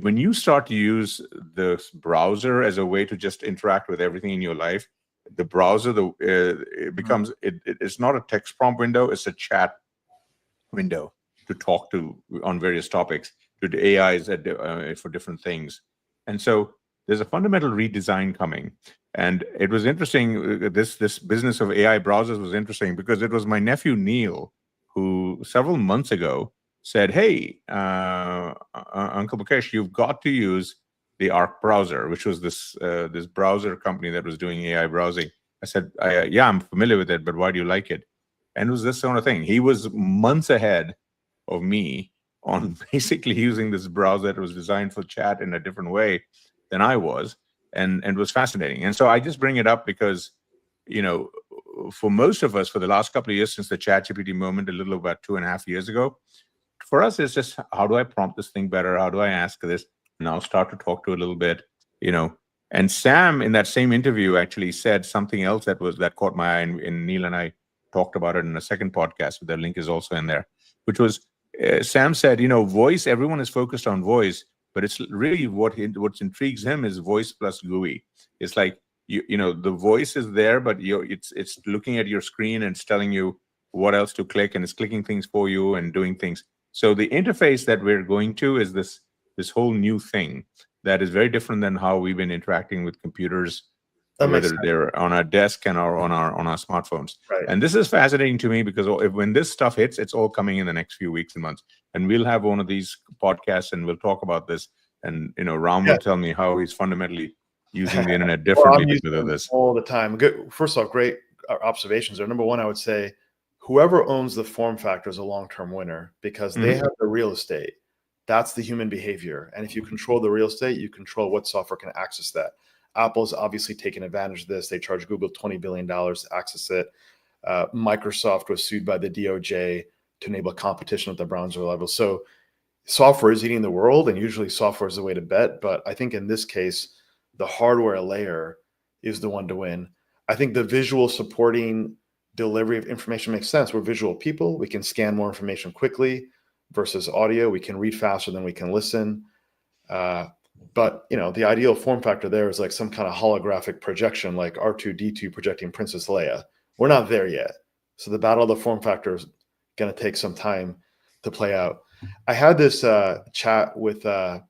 when you start to use the browser as a way to just interact with everything in your life, the browser it becomes it's not a text prompt window, it's a chat window to talk to on various topics to the AIs for different things. And so there's a fundamental redesign coming. And it was interesting, this business of AI browsers was interesting, because it was my nephew Neil who several months ago said, hey, Uncle Mukesh, you've got to use the Arc browser, which was this browser company that was doing AI browsing. I said, yeah, I'm familiar with it, but why do you like it? And it was this sort of thing. He was months ahead of me on basically using this browser that was designed for chat in a different way than I was, and it was fascinating. And so I just bring it up because, for most of us, for the last couple of years since the ChatGPT moment, a little about 2.5 years ago, for us, it's just, how do I prompt this thing better? How do I ask this? Now start to talk to it a little bit, And Sam, in that same interview, actually said something else that caught my eye, and Neil and I talked about it in a second podcast. The link is also in there, which was Sam said, voice. Everyone is focused on voice, but it's really what intrigues him is voice plus GUI. It's like the voice is there, but it's looking at your screen and it's telling you what else to click, and it's clicking things for you and doing things. So the interface that we're going to is this whole new thing that is very different than how we've been interacting with computers, whether they're on our desk and on our smartphones. Right. And this is fascinating to me, because when this stuff hits, it's all coming in the next few weeks and months. And we'll have one of these podcasts and we'll talk about this. And Ram will tell me how he's fundamentally using the internet differently because of this. All the time. Good. First of all, great observations there. Number one, I would say whoever owns the form factor is a long-term winner, because they have the real estate. That's the human behavior. And if you control the real estate, you control what software can access that. Apple's obviously taken advantage of this. They charged Google $20 billion to access it. Microsoft was sued by the DOJ to enable competition at the browser level. So software is eating the world, and usually software is the way to bet. But I think in this case, the hardware layer is the one to win. I think the visual supporting delivery of information makes sense. We're visual people. We can scan more information quickly versus audio. We can read faster than we can listen. But the ideal form factor there is like some kind of holographic projection, like R2-D2 projecting Princess Leia. We're not there yet. So the battle of the form factor is going to take some time to play out. I had this chat with a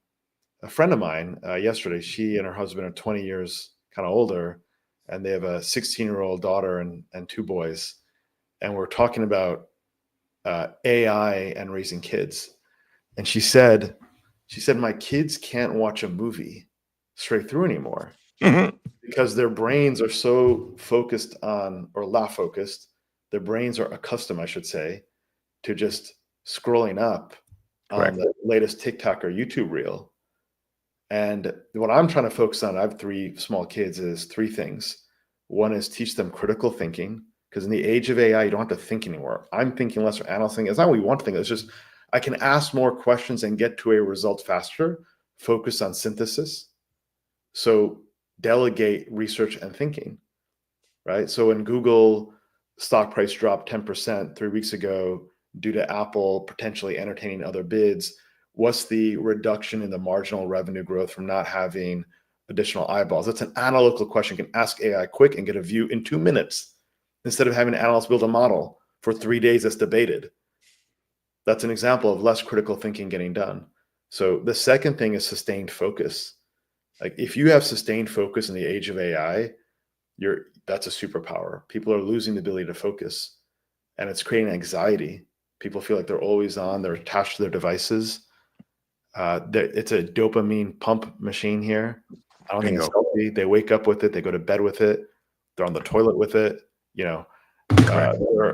friend of mine yesterday. She and her husband are 20 years kind of older, and they have a 16-year-old daughter and 2 boys. And we're talking about AI and raising kids. And she said, my kids can't watch a movie straight through anymore because their brains are so focused on, or not focused, their brains are accustomed, I should say, to just scrolling up on the latest TikTok or YouTube reel. And what I'm trying to focus on, I have 3 small kids, is 3 things. One is teach them critical thinking, because in the age of AI, you don't have to think anymore. I'm thinking less, or analyzing. It's not what we want to think. It's just I can ask more questions and get to a result faster, focus on synthesis. So delegate research and thinking, right? So when Google stock price dropped 10% 3 weeks ago due to Apple potentially entertaining other bids, what's the reduction in the marginal revenue growth from not having additional eyeballs? That's an analytical question. You can ask AI quick and get a view in 2 minutes instead of having an analyst build a model for 3 days that's debated. That's an example of less critical thinking getting done. So the second thing is sustained focus. Like if you have sustained focus in the age of AI, that's a superpower. People are losing the ability to focus, and it's creating anxiety. People feel like they're always on, they're attached to their devices. It's a dopamine pump machine here. I don't think it's healthy. They wake up with it, they go to bed with it, they're on the toilet with it, they're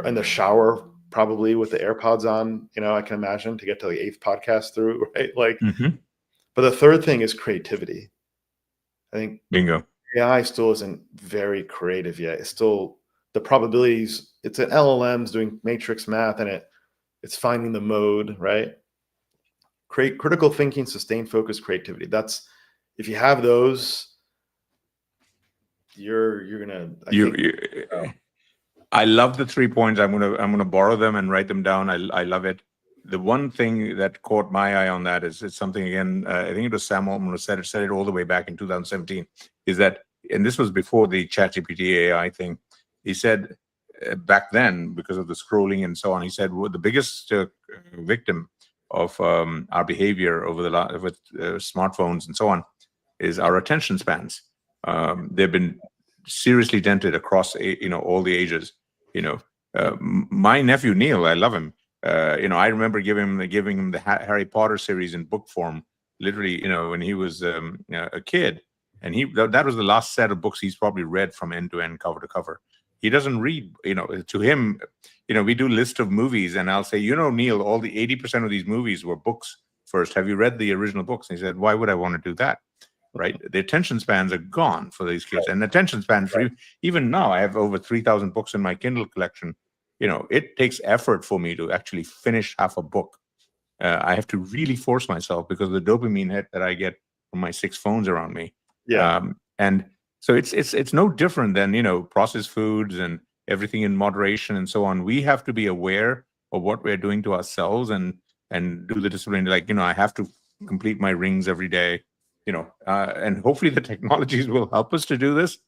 in the shower probably with the AirPods on, I can imagine, to get to the 8th podcast through, right? But the third thing is creativity. I think AI still isn't very creative yet. It's still the probabilities. It's an LLM's doing matrix math, and it's finding the mode, right? Create critical thinking, sustained focus, creativity. That's, if you have those, you're gonna. I love the 3 points. I'm gonna borrow them and write them down. I love it. The one thing that caught my eye on that is it's something, again, I think it was Sam Altman who said it all the way back in 2017, is that, and this was before the ChatGPT AI thing, he said back then, because of the scrolling and so on, he said, well, the biggest victim of our behavior over with smartphones and so on is our attention spans. They've been seriously dented across all the ages. My nephew Neil, I love him. I remember giving him the Harry Potter series in book form, literally, when he was a kid, and that was the last set of books he's probably read from end to end, cover to cover. He doesn't read, to him, we do list of movies, and I'll say, Neil, all the 80% of these movies were books first. Have you read the original books? And he said, why would I want to do that? Right? The attention spans are gone for these kids. And attention spans, even now, I have over 3,000 books in my Kindle collection. It takes effort for me to actually finish half a book. I have to really force myself because of the dopamine hit that I get from my 6 phones around me. And so it's no different than, processed foods and everything in moderation and so on. We have to be aware of what we're doing to ourselves and do the discipline. Like, I have to complete my rings every day. And hopefully the technologies will help us to do this.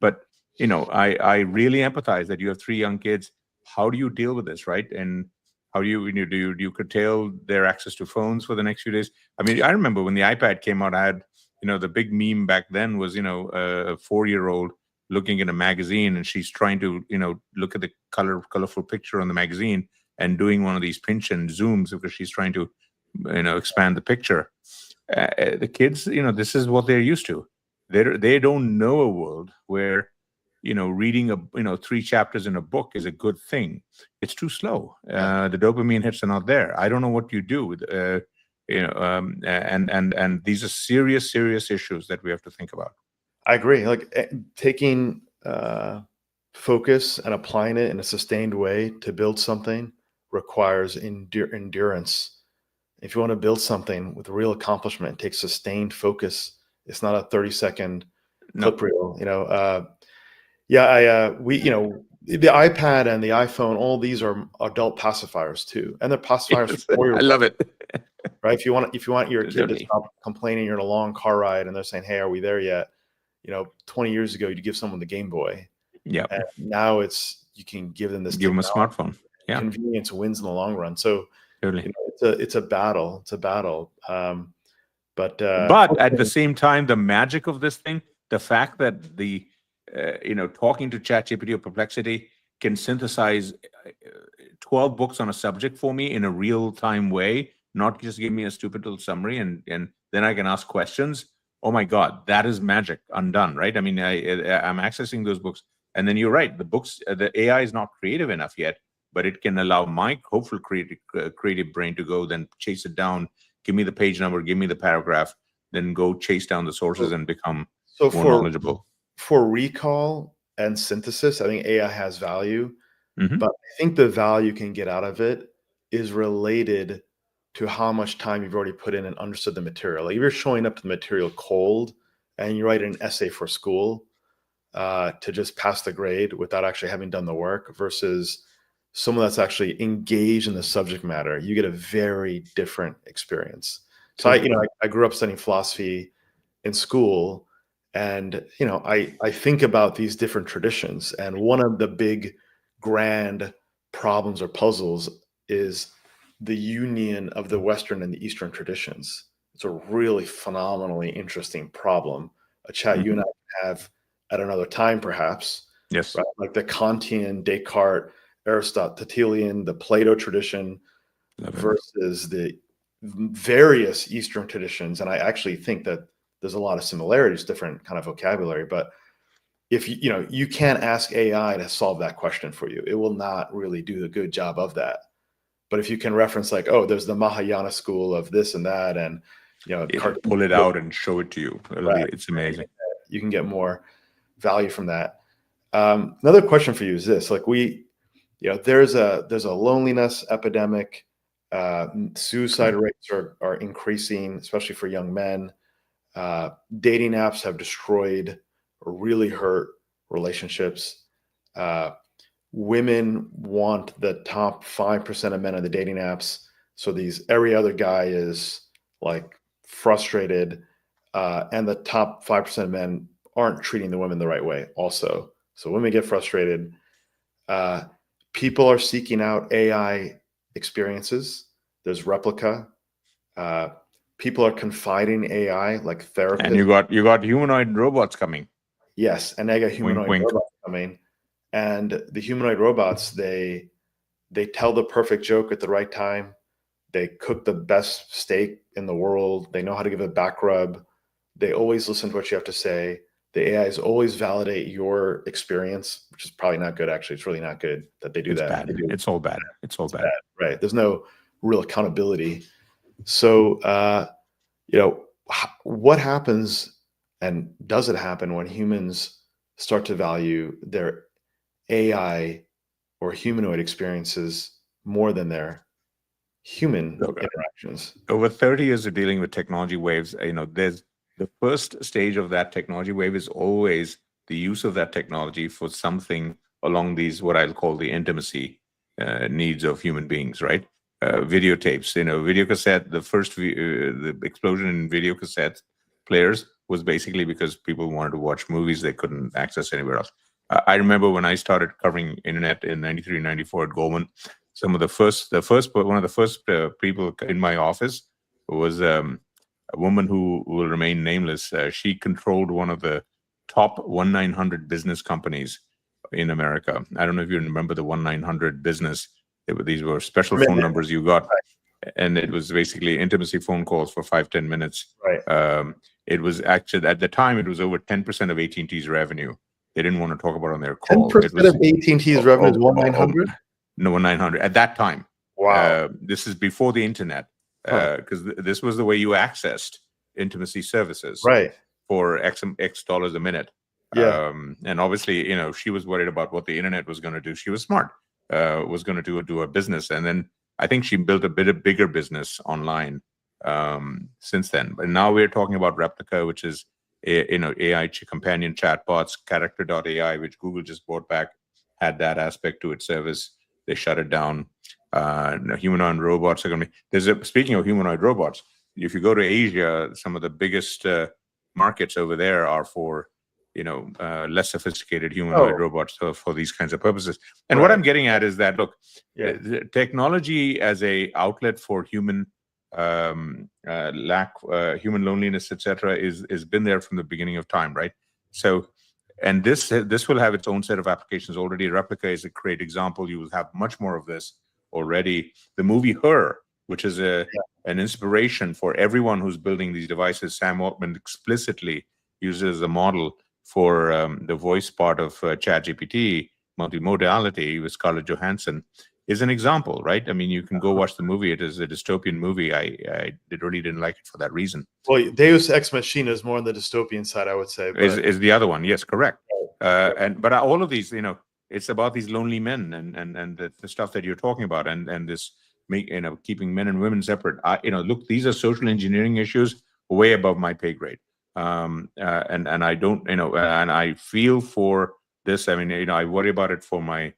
But, I really empathize that you have 3 young kids. How do you deal with this, right? And how do you curtail their access to phones for the next few days? I mean, I remember when the iPad came out, I had, the big meme back then was, a 4-year-old looking at a magazine, and she's trying to, look at the colorful picture on the magazine and doing one of these pinch and zooms because she's trying to, expand the picture. The kids, this is what they're used to. They don't know a world where, reading 3 chapters in a book is a good thing. It's too slow. The dopamine hits are not there. I don't know what you do. And these are serious issues that we have to think about. I agree. Like taking focus and applying it in a sustained way to build something requires endurance. If you want to build something with real accomplishment, it takes sustained focus. It's not a 30-second clip reel. The iPad and the iPhone, all these are adult pacifiers too, and they're pacifiers for your I love it. right. If you want your kid to Totally. stop complaining, you're in a long car ride, and they're saying, "Hey, are we there yet?" 20 years ago, you'd give someone the Game Boy. Yeah. And now you can give them this. Give them a smartphone. Yeah. Convenience wins in the long run. So Totally. It's a battle. It's a battle. But at the same time, the magic of this thing, the fact that the talking to ChatGPT or Perplexity can synthesize 12 books on a subject for me in a real-time way, not just give me a stupid little summary and then I can ask questions. Oh my God, that is magic undone, right? I mean, I'm accessing those books, and then you're right. The books, the AI is not creative enough yet, but it can allow my hopeful creative brain to go then chase it down. Give me the page number, give me the paragraph, then go chase down the sources and become more knowledgeable. For recall and synthesis, I think AI has value, Mm-hmm. but I think the value you can get out of it is related to how much time you've already put in and understood the material. Like if you're showing up to the material cold and you write an essay for school to just pass the grade without actually having done the work versus someone that's actually engaged in the subject matter, you get a very different experience. So I grew up studying philosophy in school, and I think about these different traditions, and one of the big grand problems or puzzles is the union of the Western and the Eastern traditions. It's a really phenomenally interesting problem, a chat you and I can have at another time, perhaps. Yes. Right? Like the Kantian, Descartes, Aristotelian, the Plato tradition versus the various Eastern traditions. And I actually think that there's a lot of similarities, different kind of vocabulary. But if you can't ask AI to solve that question for you, it will not really do a good job of that. But if you can reference like, oh, there's the Mahayana school of this and that, and pull it out and show it to you. Right. It's amazing. You can get more value from that. Another question for you is this: like there's a loneliness epidemic. Suicide rates are increasing, especially for young men. Dating apps have destroyed or really hurt relationships. Women want the top 5% of men on the dating apps. So every other guy is like frustrated, and the top 5% of men aren't treating the women the right way also. So women get frustrated. People are seeking out AI experiences. There's Replica. People are confiding AI, like therapists. And you got humanoid robots coming. Yes, and they got humanoid wink. robots coming. And the humanoid robots, they tell the perfect joke at the right time. They cook the best steak in the world. They know how to give a back rub. They always listen to what you have to say. The AIs always validate your experience, which is probably not good. Actually, it's really not good that they do that. Bad. It's all bad. It's all bad. Right. There's no real accountability. So, what happens, and does it happen when humans start to value their AI or humanoid experiences more than their human interactions? Over 30 years of dealing with technology waves, there's the first stage of that technology wave is always the use of that technology for something along these, what I'll call the intimacy needs of human beings, right? Videotapes, video cassette, the explosion in video cassette players was basically because people wanted to watch movies they couldn't access anywhere else. I remember when I started covering internet in 93, 94 at Goldman, one of the first people in my office was a woman who will remain nameless. She controlled one of the top 1-900 business companies in America. I don't know if you remember the 1-900 business. These were special phone numbers you got, and it was basically intimacy phone calls for 5-10 minutes. Right. It was actually, at the time, it was over 10% of AT&T's revenue. They didn't want to talk about on their call. 10% of AT&T's revenue is 1-900? No, 1-900 at that time. Wow. This is before the internet. because this was the way you accessed intimacy services Right. for X dollars a minute. Yeah. And obviously, she was worried about what the internet was going to do. She was smart, was going to do a business. And then I think she built a bigger business online since then. But now we're talking about Replica, which is AI companion chatbots, character.ai, which Google just bought back, had that aspect to its service. They shut it down. Humanoid robots are going to be, speaking of humanoid robots, if you go to Asia, some of the biggest markets over there are for, less sophisticated humanoid robots for these kinds of purposes. And what I'm getting at is that, look, the technology as a outlet for human human loneliness, etc., is been there from the beginning of time, right? So, and this will have its own set of applications already. Replica is a great example. You will have much more of this already. The movie Her, which is an inspiration for everyone who's building these devices. Sam Altman explicitly uses a model for the voice part of ChatGPT, multimodality with Scarlett Johansson, is an example, right? I mean, you can go watch the movie. It is a dystopian movie. I really didn't like it for that reason. Well, Deus Ex Machina is more on the dystopian side, I would say. But... Is the other one? Yes, correct. But all of these, it's about these lonely men and the stuff that you're talking about, and this keeping men and women separate. Look, these are social engineering issues way above my pay grade. And I don't, and I feel for this. I mean, I worry about it for my.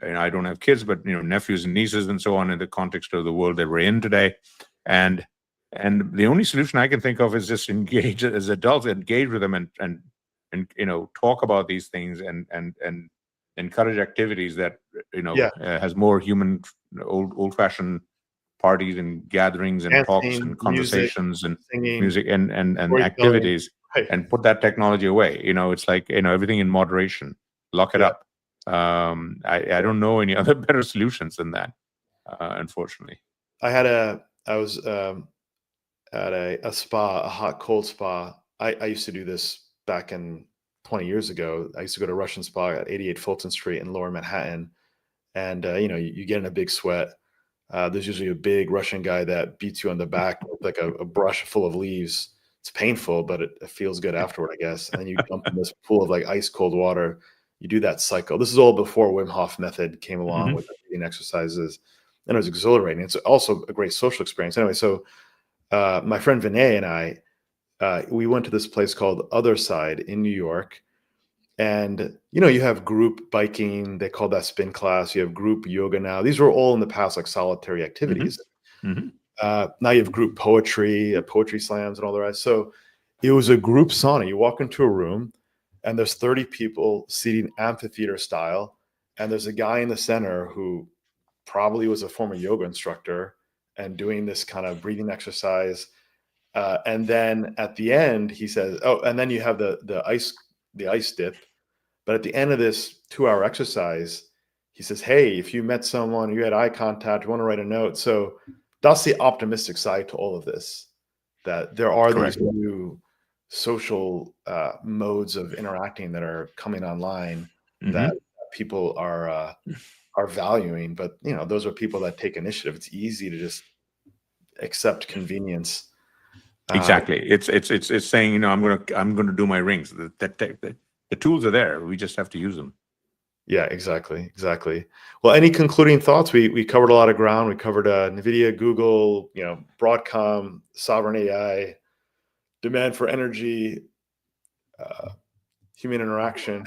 I don't have kids, but nephews and nieces and so on in the context of the world that we're in today, and the only solution I can think of is just engage as adults, engage with them, and talk about these things and encourage activities that has more human old-fashioned parties and gatherings and dancing, talks and conversations music, and singing, music and activities, and put that technology away. It's like everything in moderation. Lock it up. I don't know any other better solutions than that, unfortunately. I was at a spa, a hot cold spa. I used to do this back in 20 years ago. I used to go to Russian spa at 88 Fulton Street in Lower Manhattan, and you get in a big sweat. There's usually a big Russian guy that beats you on the back with like a brush full of leaves. It's painful, but it feels good afterward, I guess. And then you jump in this pool of like ice cold water. You do that cycle. This is all before Wim Hof method came along with the breathing exercises, and it was exhilarating. It's also a great social experience. Anyway, so my friend Vinay and I, we went to this place called Other Side in New York, and you have group biking. They call that spin class. You have group yoga now. These were all in the past like solitary activities. Now you have group poetry, poetry slams, and all the rest. So it was a group sauna. You walk into a room, and there's 30 people seating amphitheater style. And there's a guy in the center who probably was a former yoga instructor and doing this kind of breathing exercise. And then at the end, he says, oh, and then you have the ice dip. But at the end of this 2-hour exercise, he says, hey, if you met someone, you had eye contact, you want to write a note. So that's the optimistic side to all of this, that there are these new social modes of interacting that are coming online that people are valuing. But those are people that take initiative. It's easy to just accept convenience. Exactly. It's saying, I'm gonna do my rings. The tools are there. We just have to use them. Yeah, exactly. Well, any concluding thoughts? We covered a lot of ground. We covered Nvidia, Google, Broadcom, sovereign AI, demand for energy, human interaction.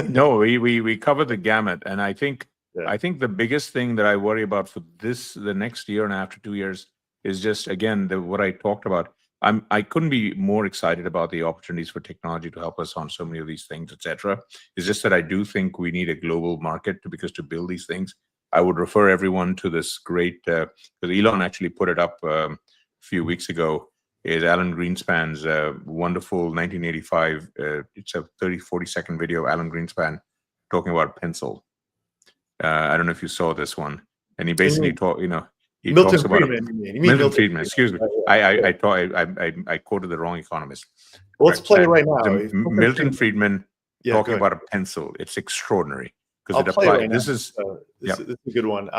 No, we covered the gamut, and I think the biggest thing that I worry about for the next year and after 2 years is just again what I talked about. I couldn't be more excited about the opportunities for technology to help us on so many of these things, etc. It's just that I do think we need a global market to build these things. I would refer everyone to this great because Elon actually put it up a few weeks ago. Is Alan Greenspan's wonderful 1985? It's a 40 second video. Alan Greenspan talking about pencil. I don't know if you saw this one, and he basically He Milton talks about Friedman. Milton Friedman. Excuse me. I quoted the wrong economist. Well, let's play it right now. Milton Friedman talking about a pencil. It's extraordinary because it applies. Right this is a good one.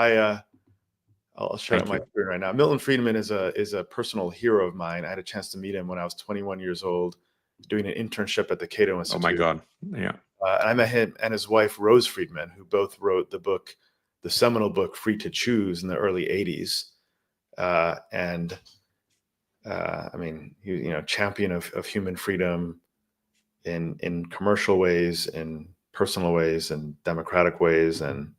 I'll share it Thank on my you. screen right now. Milton Friedman is a personal hero of mine. I had a chance to meet him when I was 21 years old, doing an internship at the Cato Oh Institute. my God. Yeah. And I met him and his wife, Rose Friedman, who both wrote the seminal book, Free to Choose, in the early 80s. I mean, champion of human freedom in commercial ways, in personal ways, and democratic ways, and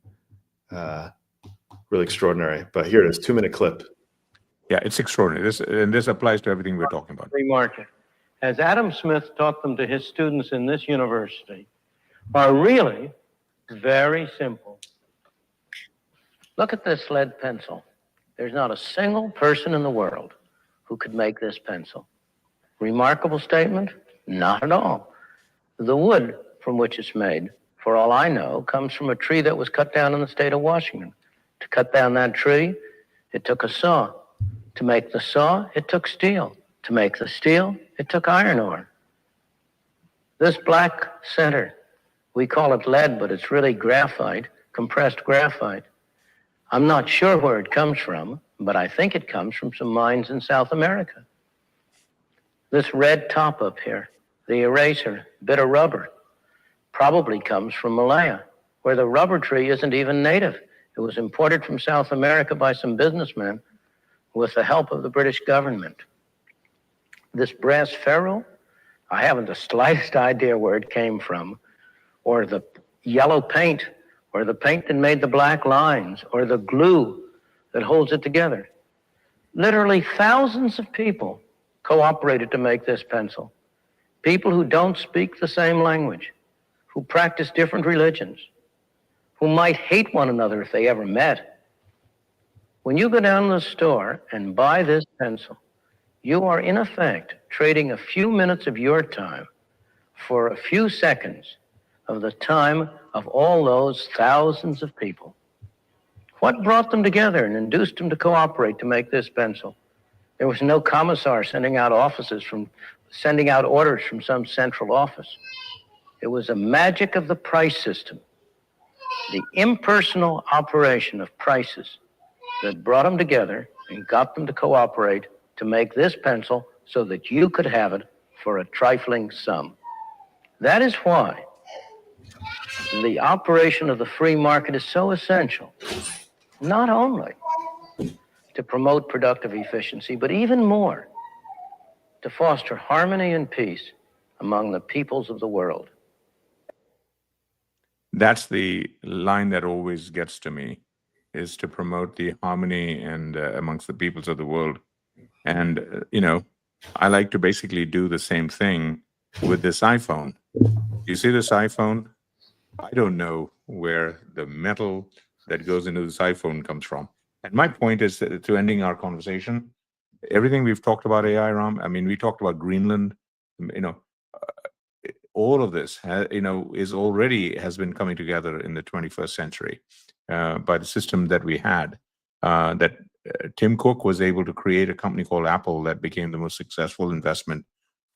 really extraordinary. But here it is, 2-minute clip. Yeah, it's extraordinary. This applies to everything we're talking about. Free market, as Adam Smith taught them to his students in this university, are really very simple. Look at this lead pencil. There's not a single person in the world who could make this pencil. Remarkable statement? Not at all. The wood from which it's made, for all I know, comes from a tree that was cut down in the state of Washington. To cut down that tree, it took a saw. To make the saw, it took steel. To make the steel, it took iron ore. This black center, we call it lead, but it's really graphite, compressed graphite. I'm not sure where it comes from, but I think it comes from some mines in South America. This red top up here, the eraser, bit of rubber, probably comes from Malaya, where the rubber tree isn't even native. It was imported from South America by some businessmen with the help of the British government. This brass ferrule, I haven't the slightest idea where it came from, or the yellow paint, or the paint that made the black lines, or the glue that holds it together. Literally thousands of people cooperated to make this pencil. People who don't speak the same language, who practice different religions, who might hate one another if they ever met. When you go down to the store and buy this pencil, you are in effect trading a few minutes of your time for a few seconds of the time of all those thousands of people. What brought them together and induced them to cooperate to make this pencil? There was no commissar sending out orders from some central office. It was a magic of the price system, the impersonal operation of prices that brought them together and got them to cooperate to make this pencil so that you could have it for a trifling sum. That is why the operation of the free market is so essential, not only to promote productive efficiency, but even more, to foster harmony and peace among the peoples of the world. That's the line that always gets to me, is to promote the harmony and amongst the peoples of the world. And, I like to basically do the same thing with this iPhone. You see this iPhone? I don't know where the metal that goes into this iPhone comes from. And my point is to ending our conversation, everything we've talked about AI, Ram, I mean, we talked about Greenland, all of this, has been coming together in the 21st century by the system that we had, that Tim Cook was able to create a company called Apple that became the most successful investment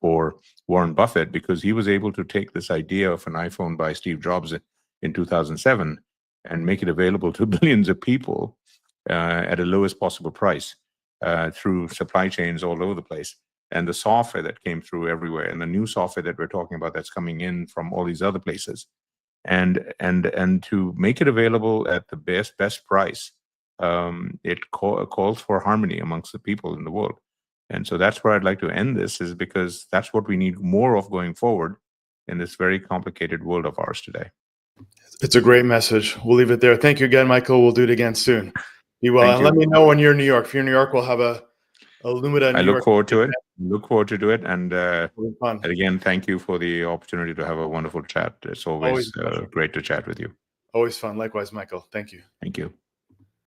for Warren Buffett, because he was able to take this idea of an iPhone by Steve Jobs in 2007 and make it available to billions of people at a lowest possible price through supply chains all over the place. And the software that came through everywhere, and the new software that we're talking about that's coming in from all these other places, and to make it available at the best price, it calls for harmony amongst the people in the world. And so that's where I'd like to end this, is because that's what we need more of going forward in this very complicated world of ours today. It's a great message. We'll leave it there. Thank you again, Michael. We'll do it again soon. Be well. And let me know when you're in New York. If you're in New York, we'll have a Lumida. I look forward to it. Look forward to do it. And again, thank you for the opportunity to have a wonderful chat. It's always great to chat with you. Always fun. Likewise, Michael. Thank you. Thank you.